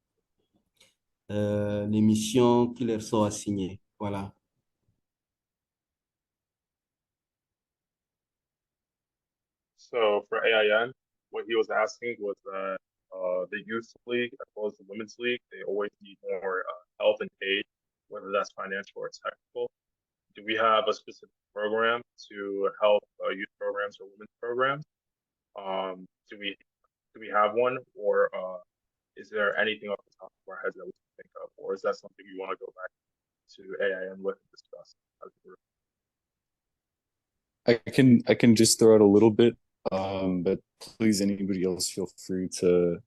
les missions qui leur sont assignées. Voilà. So for AIN, what he was asking was that the youth league as well as the women's league, they always need more help and aid, whether that's financial or technical. Do we have a specific program to help youth programs or women's programs? Do we have one, or is there anything off the top of our heads that we can think of, or is that something you want to go back to AIN with and discuss as a group? I can just throw out a little bit, but please, anybody else feel free to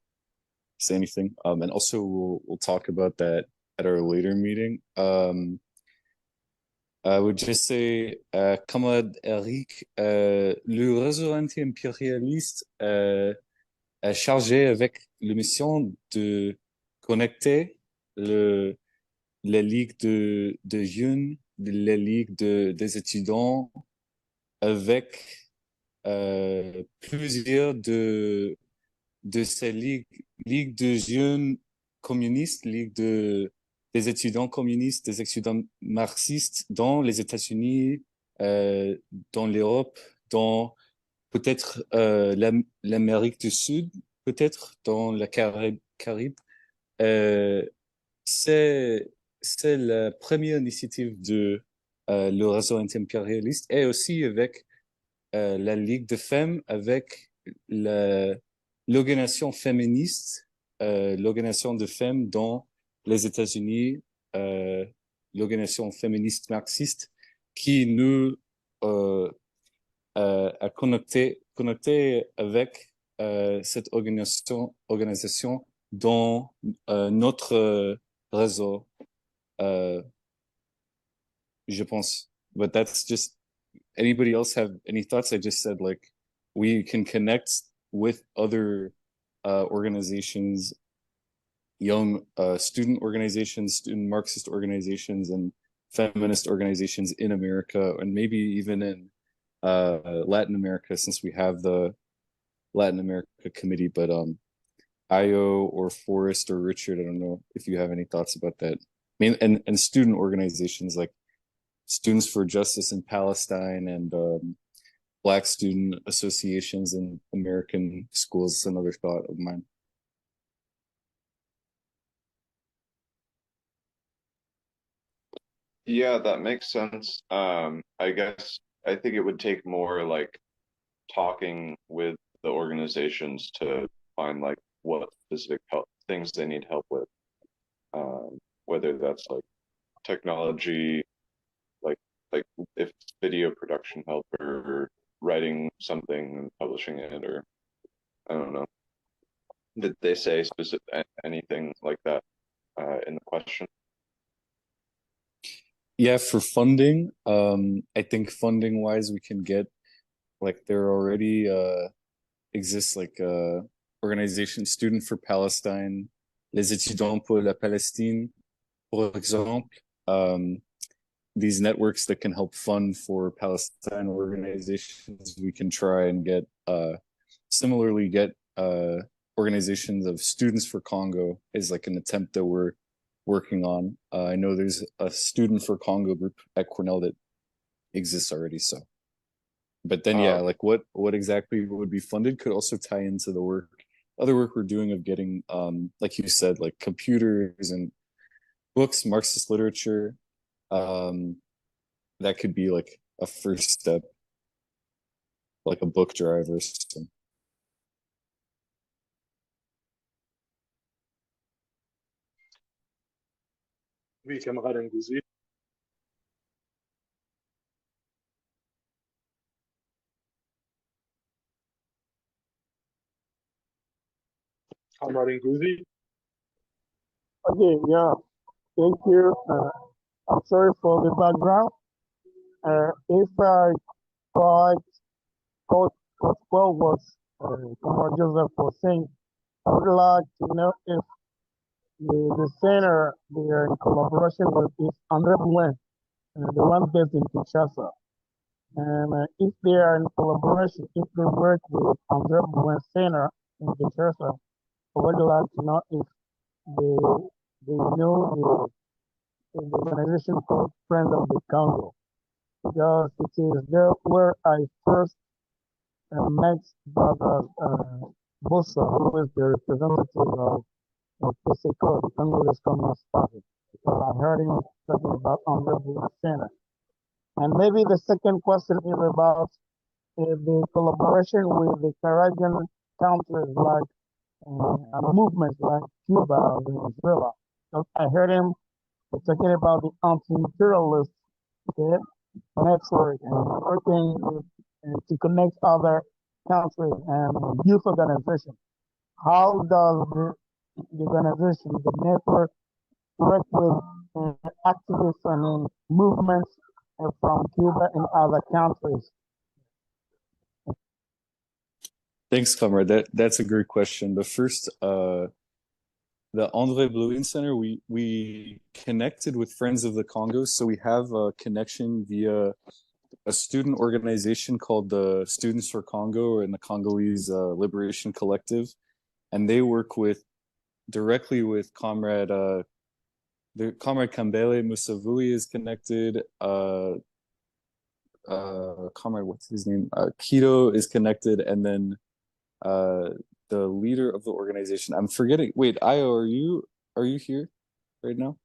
say anything. And also we'll talk about that at our later meeting. I would just say, camarade Eric, le réseau anti-impérialiste est chargé avec la mission de connecter la ligue de jeunes, la ligue des étudiants avec plusieurs de ces ligues de jeunes communistes, des étudiants communistes, des étudiants marxistes dans les États-Unis, dans l'Europe, dans peut-être l'Amérique du Sud, peut-être dans la Caraïbe. C'est la première initiative de le réseau anti-impérialiste et aussi avec la Ligue de femmes, avec l'organisation féministe, l'organisation de femmes dans les États-Unis, l'organisation féministe marxiste qui nous a connecté avec cette organisation dans notre réseau, je pense. But that's just, anybody else have any thoughts? I just said, like, we can connect with other organizations, young student organizations, student Marxist organizations, and feminist organizations in America, and maybe even in Latin America, since we have the Latin America committee. But Io or Forrest or Richard, I don't know if you have any thoughts about that. I mean, and student organizations like Students for Justice in Palestine and Black student associations in American schools is another thought of mine. Yeah, that makes sense. I guess I think it would take more like talking with the organizations to find like what specific things they need help with. Whether that's like technology, like if it's video production help or writing something and publishing it, or I don't know. Did they say specific anything like that in the question? Yeah, for funding, I think funding wise we can get, like, there already exists like organization Student for Palestine, Les Étudiants pour la Palestine, for example. These networks that can help fund for Palestine organizations, we can try and get similarly get organizations of Students for Congo is like an attempt that we're working on. I know there's a Student for Congo group at Cornell that exists already. So, but then yeah, like what exactly would be funded could also tie into the other work we're doing of getting, like you said, like computers and books, Marxist literature. That could be like a first step, like a book drive or something. Oui, camarade Ngouzi. Camarade Ngouzi. Okay, yeah, thank you. I'm sorry for the background. If I caught what was Comrade Joseph was saying, I would like to know if the center they are in collaboration with is Andre Bouin, the one based in Kinshasa. And if they are in collaboration, if they work with Andre Buen Center in Kinshasa, I would like to know if they know the organization called Friends of the Congo, because it is there where I first met Brother Bossa, who is the representative of PCCO, the Congolese Communist Party, because I heard him talking about Andre Buen Center. And maybe the second question is about the collaboration with the Caribbean countries like movements like Cuba or Venezuela. So I heard him talking about the anti-imperialist network and working to connect other countries and youth organizations. How does the organization, the network, work with activists and movements from Cuba and other countries? Thanks, Comrade. That's a great question. The first, the Andre Bleuin Center, we connected with Friends of the Congo, so we have a connection via a student organization called the Students for Congo and the Congolese Liberation Collective, and they work directly with Comrade Kambele Musavui is connected. Comrade, what's his name? Kido is connected, and then the leader of the organization, I'm forgetting. Wait, Ayo, are you here right now?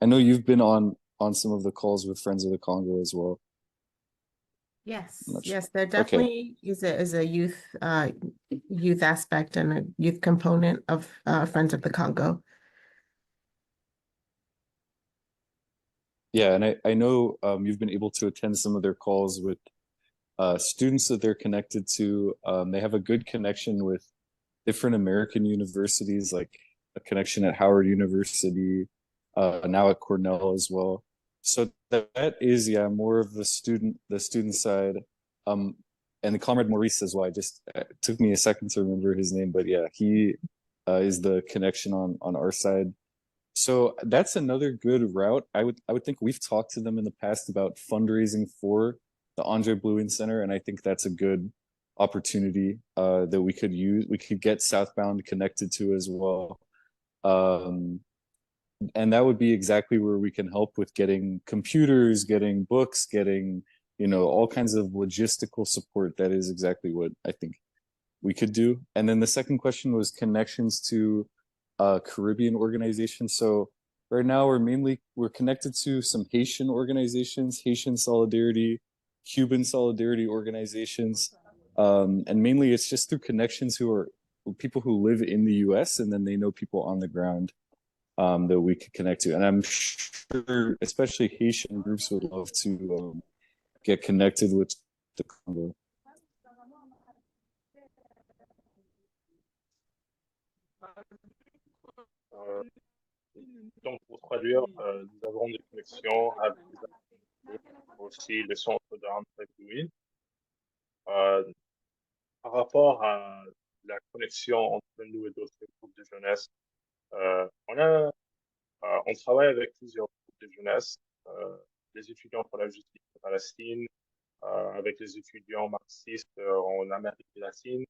I know you've been on some of the calls with Friends of the Congo as well. Yes, I'm not sure. yes, there definitely is a youth aspect and a youth component of Friends of the Congo. Yeah, and I know you've been able to attend some of their calls with students that they're connected to. They have a good connection with different American universities, like a connection at Howard University, now at Cornell as well. So that is, yeah, more of the student side. And the Comrade Maurice as well. It took me a second to remember his name, but yeah, he is the connection on our side. So that's another good route. I would think we've talked to them in the past about fundraising for the Andre Bleuin Center, and I think that's a good opportunity that we could use. We could get Southbound connected to as well. And that would be exactly where we can help with getting computers, getting books, getting, all kinds of logistical support. That is exactly what I think we could do. And then the second question was connections to Caribbean organizations. So right now we're connected to some Haitian organizations, Haitian Solidarity, Cuban Solidarity organizations. And mainly it's just through connections who are people who live in the US, and then they know people on the ground that we could connect to. And I'm sure especially Haitian groups would love to get connected with the Congo. Donc, pour traduire, nous avons des connexions avec aussi le centre d'André Bleuin. Par rapport à la connexion entre nous et d'autres groupes de jeunesse, on travaille avec plusieurs groupes de jeunesse, les étudiants pour la justice de Palestine, avec les étudiants marxistes en Amérique latine,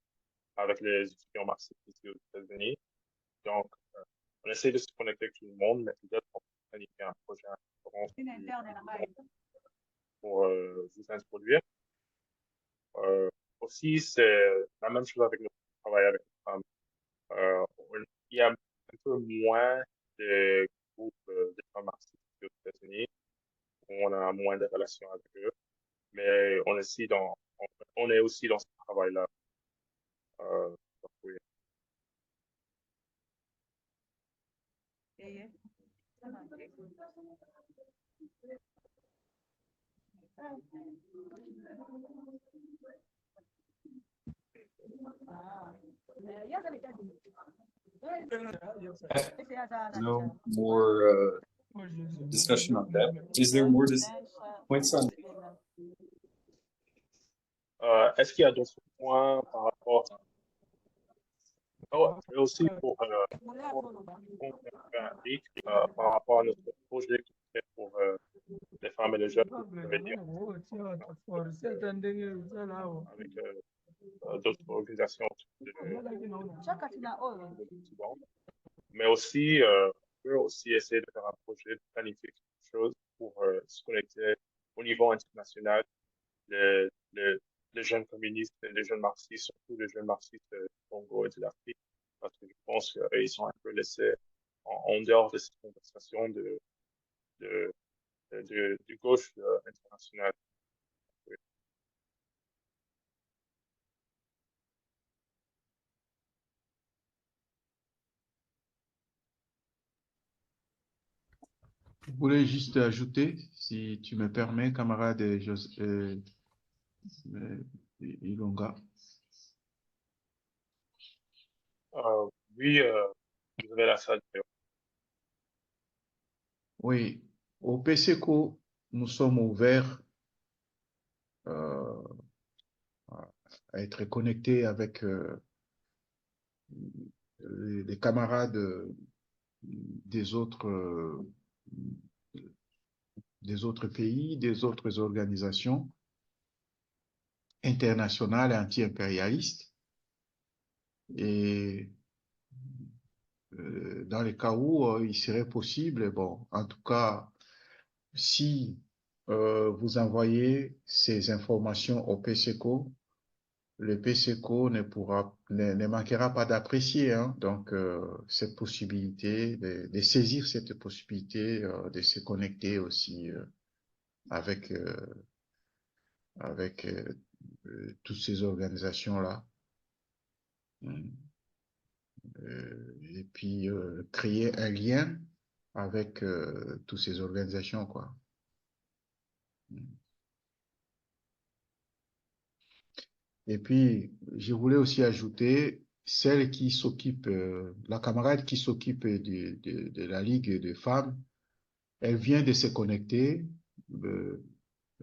avec les étudiants marxistes ici aux États-Unis. Donc, on essaie de se connecter avec tout le monde, mais peut-être qu'on peut planifier un projet pour vous introduire. Aussi, c'est la même chose avec notre travail avec les femmes. Il y a un peu moins de groupes de femmes marxistes aux États-Unis, où on a moins de relations avec eux, mais on est aussi dans ce travail-là. Donc, oui. No more discussion on that. Is there more points on? Est-ce qu'il y a d'autres points par rapport et aussi pour par rapport à notre projet pour les femmes et les jeunes, je vais dire, avec d'autres organisations de l'Occident. Mais aussi, on peut aussi essayer de faire un projet, de planifier quelque chose pour se connecter au niveau international, les, les, les jeunes communistes, les jeunes marxistes, surtout les jeunes marxistes du Congo et de l'Afrique, parce que je pense qu'ils sont un peu laissés en dehors de cette conversation de, du gauche international. Je voulais juste ajouter, si tu me permets, camarade Ilonga. Oui, vous avez la salle. Oui, au PCCO, nous sommes ouverts à être connectés avec les camarades des autres pays, des autres organisations internationales et anti-impérialistes. Et dans les cas où il serait possible, bon, en tout cas, si vous envoyez ces informations au PCCO, le PCCO ne manquera pas d'apprécier, hein, donc cette possibilité, de saisir cette possibilité de se connecter aussi avec toutes ces organisations-là. Et puis créer un lien avec toutes ces organisations, quoi. Et puis, je voulais aussi ajouter celle qui s'occupe, la camarade qui s'occupe de la Ligue des femmes, elle vient de se connecter.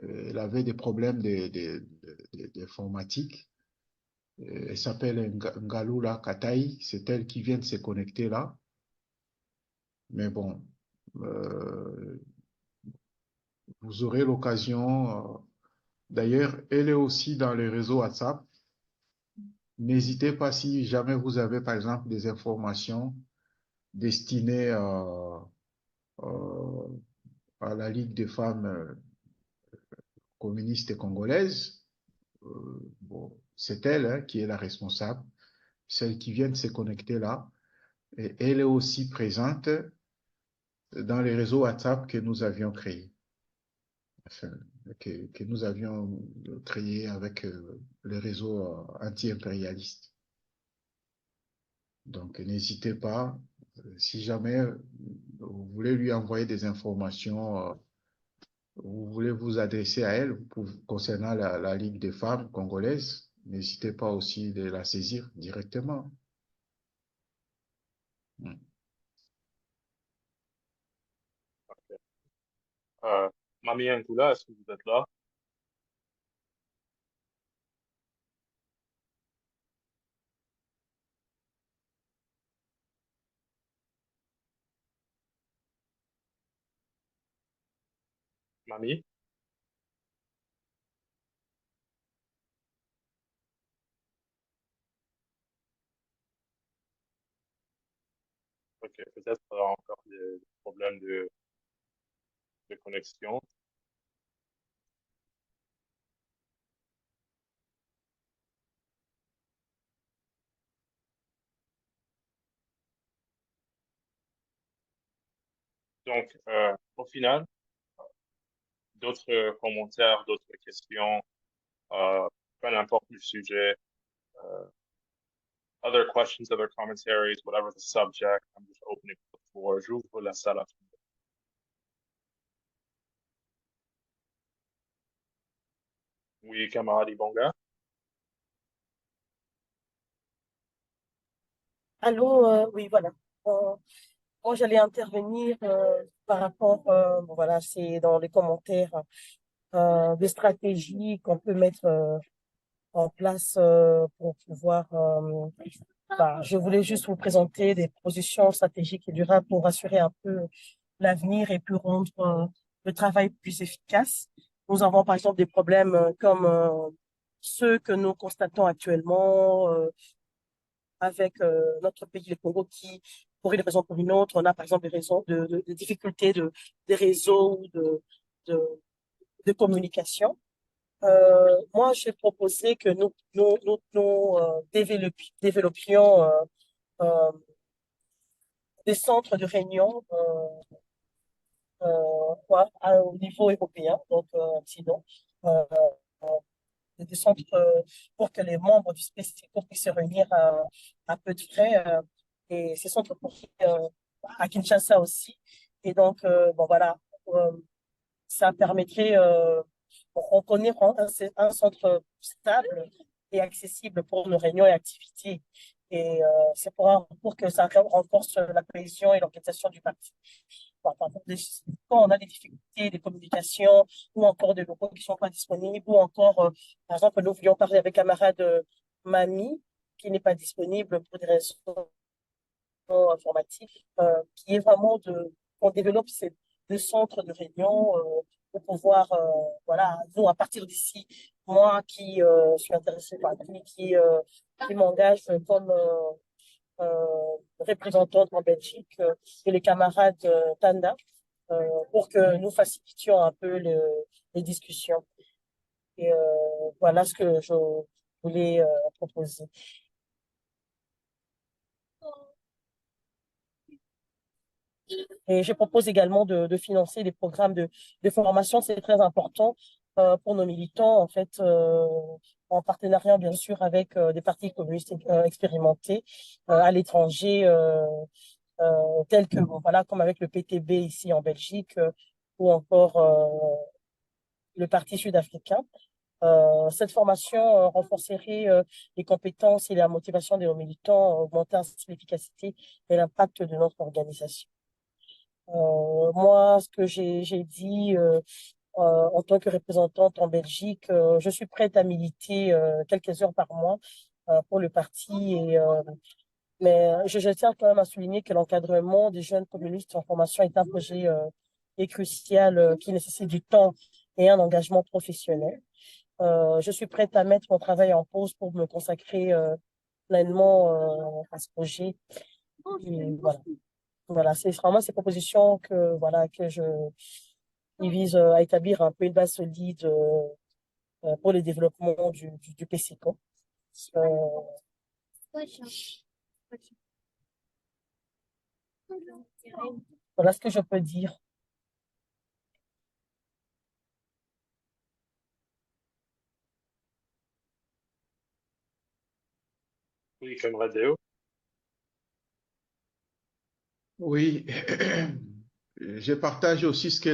Elle avait des problèmes d'informatique. Elle s'appelle Ngalula Katai, c'est elle qui vient de se connecter là. Mais bon, vous aurez l'occasion. D'ailleurs, elle est aussi dans les réseaux WhatsApp. N'hésitez pas si jamais vous avez, par exemple, des informations destinées à la Ligue des femmes communistes congolaises. Bon, c'est elle hein, qui est la responsable, celle qui vient de se connecter là. Et elle est aussi présente dans les réseaux WhatsApp que nous avions créés. Enfin, que nous avions créé avec le réseau anti-impérialiste. Donc, n'hésitez pas, si jamais vous voulez lui envoyer des informations, vous voulez vous adresser à elle concernant la Ligue des femmes congolaises, n'hésitez pas aussi de la saisir directement. Mamie Angoula, est-ce que vous êtes là? Mamie? Ok, peut-être encore des problèmes de connexion. Donc, au final, d'autres commentaires, d'autres questions, peu importe le sujet, other questions, other commentaries, whatever the subject, I'm just opening the floor. J'ouvre la salle à tout le monde. Oui, camarade Ibonga? Allô, oui, voilà. Moi, j'allais intervenir par rapport, bon, voilà, c'est dans les commentaires des stratégies qu'on peut mettre en place pour pouvoir. Je voulais juste vous présenter des positions stratégiques et durables pour assurer un peu l'avenir et puis rendre le travail plus efficace. Nous avons par exemple des problèmes comme ceux que nous constatons actuellement avec notre pays, le Congo, qui, pour une raison ou pour une autre, on a par exemple des raisons de difficultés des réseaux ou de, de communication. Moi, j'ai proposé que nous développions euh, des centres de réunion au niveau européen, donc sinon, euh, des centres pour que les membres du SPCCO puissent se réunir à peu de frais. Et ces centres pour à Kinshasa aussi. Et donc, bon voilà, ça permettrait, on connaît un centre stable et accessible pour nos réunions et activités. Et c'est pour que ça renforce la cohésion et l'organisation du parti. Bon, par exemple, quand on a des difficultés de communication ou encore des locaux qui ne sont pas disponibles ou encore, par exemple, nous voulions parler avec camarade Mami qui n'est pas disponible pour des raisons informatiques, qui est vraiment qu'on développe ces deux centres de réunion pour pouvoir, voilà, nous, à partir d'ici, moi qui suis intéressée par qui m'engage comme représentante en Belgique et les camarades Tanda pour que nous facilitions un peu les discussions. Et voilà ce que je voulais proposer. Et je propose également de financer des programmes de formation, c'est très important pour nos militants, en fait, en partenariat bien sûr avec des partis communistes expérimentés à l'étranger, tels que, bon, voilà, comme avec le PTB ici en Belgique ou encore le Parti sud-africain. Cette formation renforcerait les compétences et la motivation de nos militants, augmenter ainsi l'efficacité et l'impact de notre organisation. Moi, ce que j'ai dit en tant que représentante en Belgique, je suis prête à militer quelques heures par mois pour le parti. Mais je tiens quand même à souligner que l'encadrement des jeunes communistes en formation est un projet et crucial qui nécessite du temps et un engagement professionnel. Je suis prête à mettre mon travail en pause pour me consacrer pleinement à ce projet. Et voilà. Voilà, c'est vraiment ces propositions que, voilà, ils visent à établir un peu une base solide pour le développement du PCCO. Voilà ce que je peux dire. Oui, camarade Léo. Oui, je partage aussi ce que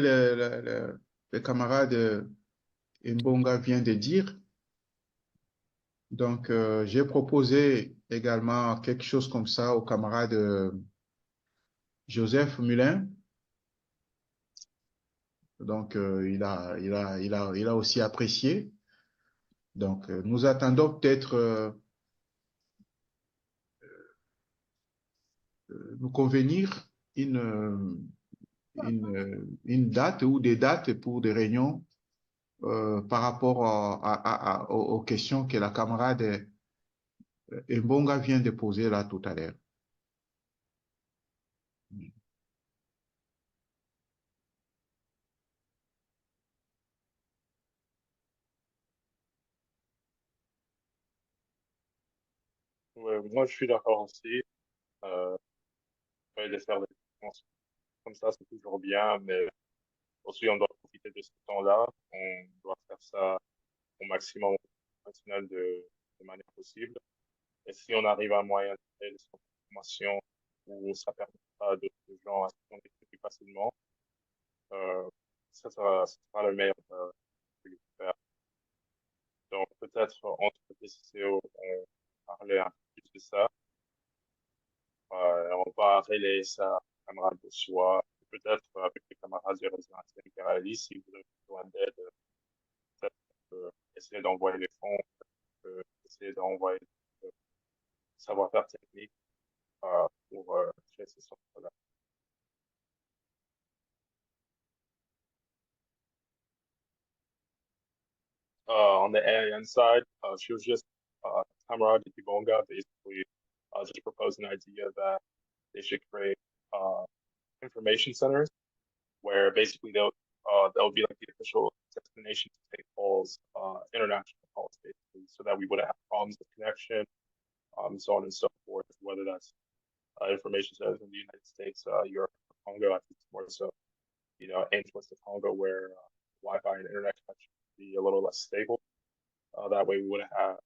le camarade Mbonga vient de dire. Donc, j'ai proposé également quelque chose comme ça au camarade Joseph Mulin. Donc, il a aussi apprécié. Donc, nous attendons peut-être nous convenir une date ou des dates pour des réunions par rapport aux questions que la camarade Mbonga vient de poser là tout à l'heure. Ouais, moi, je suis d'accord aussi. De faire des conférences comme ça, c'est toujours bien, mais aussi, on doit profiter de ce temps-là. On doit faire ça au maximum international de manière possible. Et si on arrive à un moyen de créer des centres de formation où ça permettra à d'autres gens à se connecter plus facilement, euh, ça sera le meilleur de le faire. Donc, peut-être entre PCCO, on parlait un peu plus de ça. On va relayer ça à camarades de soi, peut-être avec les camarades du réseau intercalaire, si vous avez besoin d'aide, peut-être essayer d'envoyer les fonds, essayer d'envoyer le savoir-faire technique pour créer ces centres-là. on the AIN side, she was just, Camarade Kibonga basically just proposed an idea that they should create information centers where basically they'll be like the official destination to take calls, international calls basically, so that we wouldn't have problems with connection, so on and so forth, whether that's information centers in the United States, Europe, or Congo. I think it's more so, aimed towards the Congo where Wi-Fi and internet connection would be a little less stable. That way we wouldn't have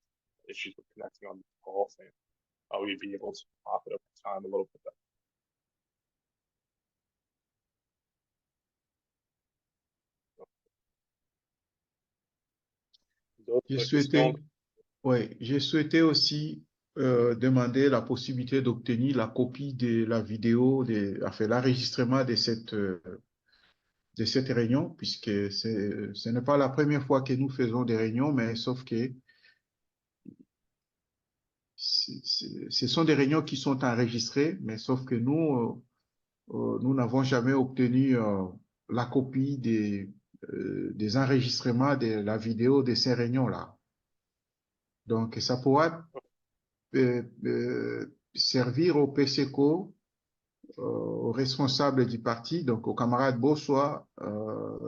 issues with connecting on these calls, and we'd be able to profit over time a little bit better. J'ai D'autres souhaité, questions? ouais, j'ai souhaité aussi demander la possibilité d'obtenir la copie de la vidéo, enfin, l'enregistrement de cette réunion, puisque ce n'est pas la première fois que nous faisons des réunions, mais sauf que ce sont des réunions qui sont enregistrées, mais sauf que nous n'avons jamais obtenu la copie des enregistrements de la vidéo de ces réunions-là. Donc, ça pourra servir au PCCO, aux responsables du parti, donc aux camarades Bossois,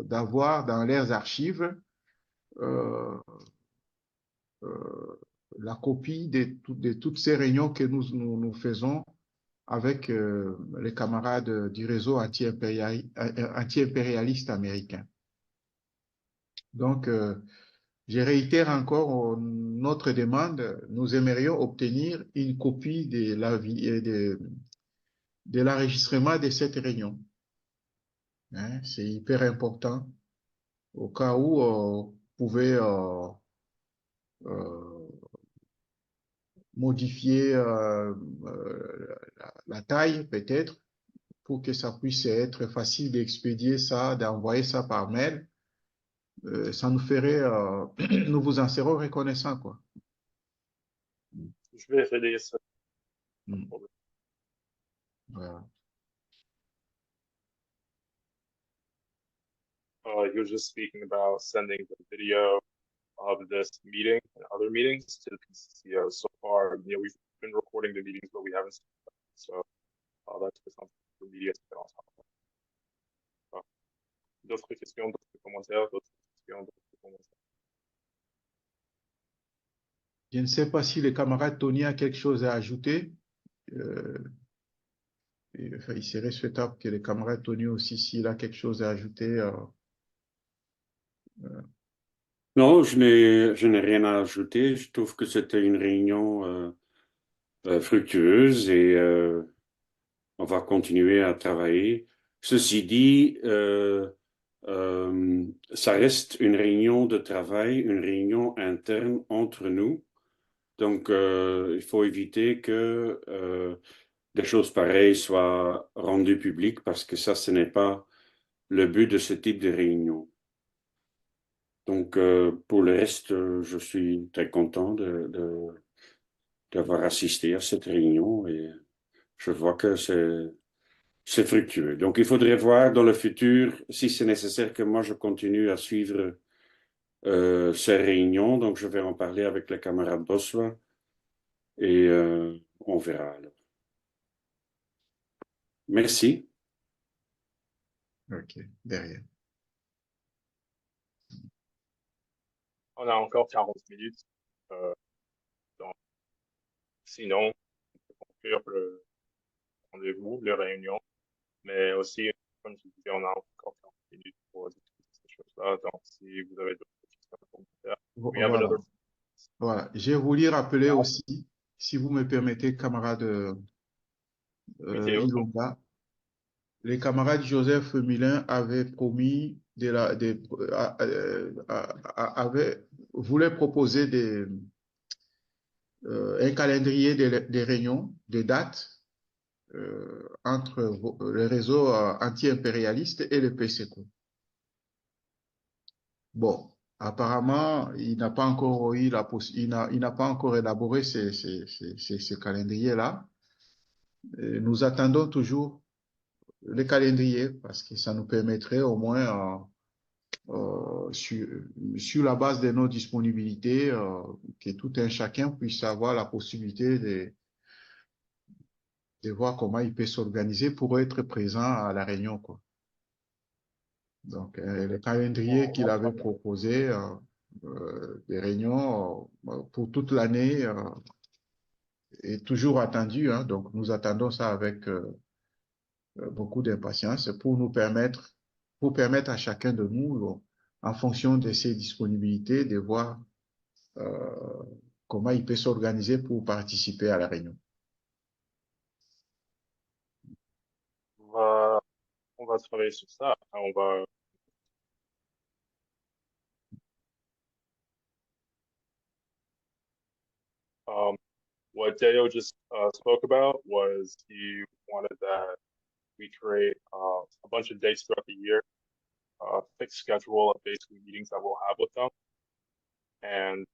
d'avoir dans leurs archives la copie de toutes ces réunions que nous faisons avec les camarades du réseau anti-impérialiste américain. Donc, je réitère encore notre demande. Nous aimerions obtenir une copie de l'enregistrement de cette réunion. Hein, c'est hyper important au cas où vous pouvez modifier la taille peut-être pour que ça puisse être facile d'expédier ça, d'envoyer ça par mail. Ça nous ferait, nous vous en serons reconnaissants, quoi. Je vais essayer ça. Voilà. He was just speaking about sending the video of this meeting and other meetings to the PCCO. So far, we've been recording the meetings, but we haven't seen them. So that's just something for media to get on top of. D'autres questions, d'autres commentaires, d'autres questions, d'autres commentaires. Je ne sais pas si le camarade Tony a quelque chose à ajouter. Enfin, il serait souhaitable que le camarade Tony aussi, s'il a quelque chose à ajouter. Non, je n'ai rien à ajouter. Je trouve que c'était une réunion fructueuse et on va continuer à travailler. Ceci dit, ça reste une réunion de travail, une réunion interne entre nous. Donc, il faut éviter que des choses pareilles soient rendues publiques parce que ça, ce n'est pas le but de ce type de réunion. Donc, pour le reste, je suis très content d'avoir assisté à cette réunion et je vois que c'est fructueux. Donc, il faudrait voir dans le futur si c'est nécessaire que moi, je continue à suivre ces réunions. Donc, je vais en parler avec les camarades Bossois et on verra alors. Merci. Ok, derrière. On a encore 40 minutes. Donc, sinon, on peut conclure le rendez-vous, la réunion. Mais aussi, comme je disais, on a encore 40 minutes pour discuter ces choses-là. Donc, si vous avez d'autres questions, commentaires, Voilà. Voilà. J'ai voulu rappeler aussi, si vous me permettez, camarade Ilonga, les camarades Joseph Milin avaient promis voulaient proposer un calendrier des réunions, des dates entre le réseau anti-impérialiste et le PCCO. Bon, apparemment, il n'a pas encore eu il n'a pas encore élaboré ce calendrier-là. Nous attendons toujours le calendrier parce que ça nous permettrait au moins sur la base de nos disponibilités, que tout un chacun puisse avoir la possibilité de voir comment il peut s'organiser pour être présent à la réunion, quoi. Donc, le calendrier qu'il avait proposé des réunions pour toute l'année est toujours attendu, hein. Donc, nous attendons ça avec beaucoup d'impatience pour permettre à chacun de nous, en fonction de ses disponibilités, de voir comment il peut s'organiser pour participer à la réunion. On va travailler sur ça. On va what Deo just spoke about was he wanted that we create a bunch of dates throughout the year, fixed schedule of basically meetings that we'll have with them, and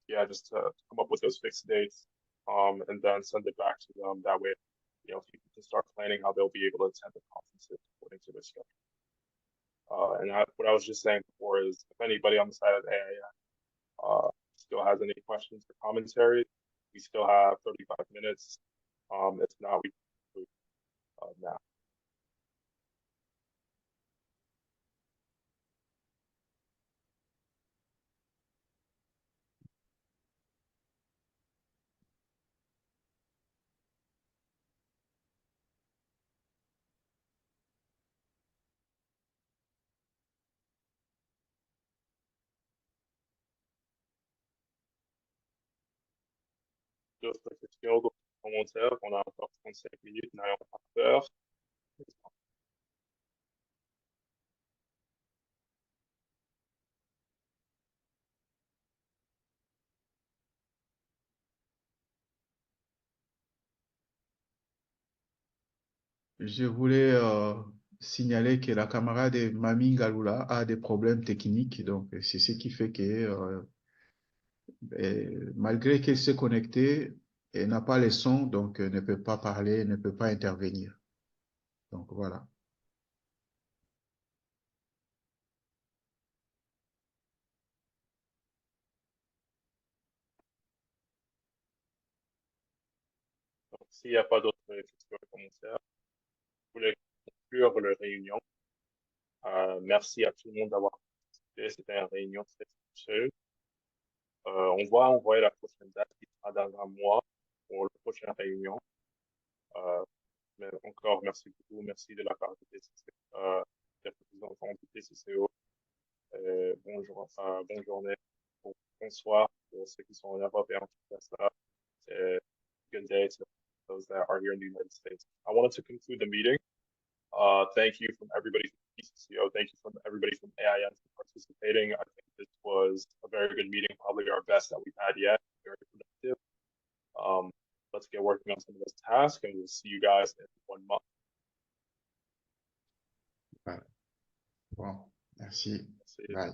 yeah, just to come up with those fixed dates, and then send it back to them. That way, you know, people can start planning how they'll be able to attend the conferences according to their schedule. And what I was just saying before is, if anybody on the side of the AIN still has any questions or commentary, we still have 35 minutes. If not, we can conclude now. D'autres questions, d'autres commentaires? On a encore 35 minutes, n'ayons pas peur. Je voulais signaler que la camarade Mami Galula a des problèmes techniques, donc c'est ce qui fait que malgré qu'elle s'est connectée, elle n'a pas les sons, donc ne peut pas parler, ne peut pas intervenir. Donc voilà. Donc, s'il n'y a pas d'autres questions et commentaires, je voulais conclure la réunion. Merci à tout le monde d'avoir participé. C'était une réunion très fructueuse. On va envoyer la prochaine date qui sera dans un mois pour la prochaine réunion. Mais encore, merci beaucoup. Merci de la part de TCCO, des représentants du TCCO. Bonjour, bonne journée, bonsoir pour ceux qui sont en Europe et en Canada. Good day to those that are here in the United States. I wanted to conclude the meeting. Thank you from everybody from PCCO. Thank you from everybody from AIN for participating. I think this was a very good meeting, probably our best that we've had yet. Very productive. Let's get working on some of those tasks, and we'll see you guys in 1 month. Bon, merci. Bye.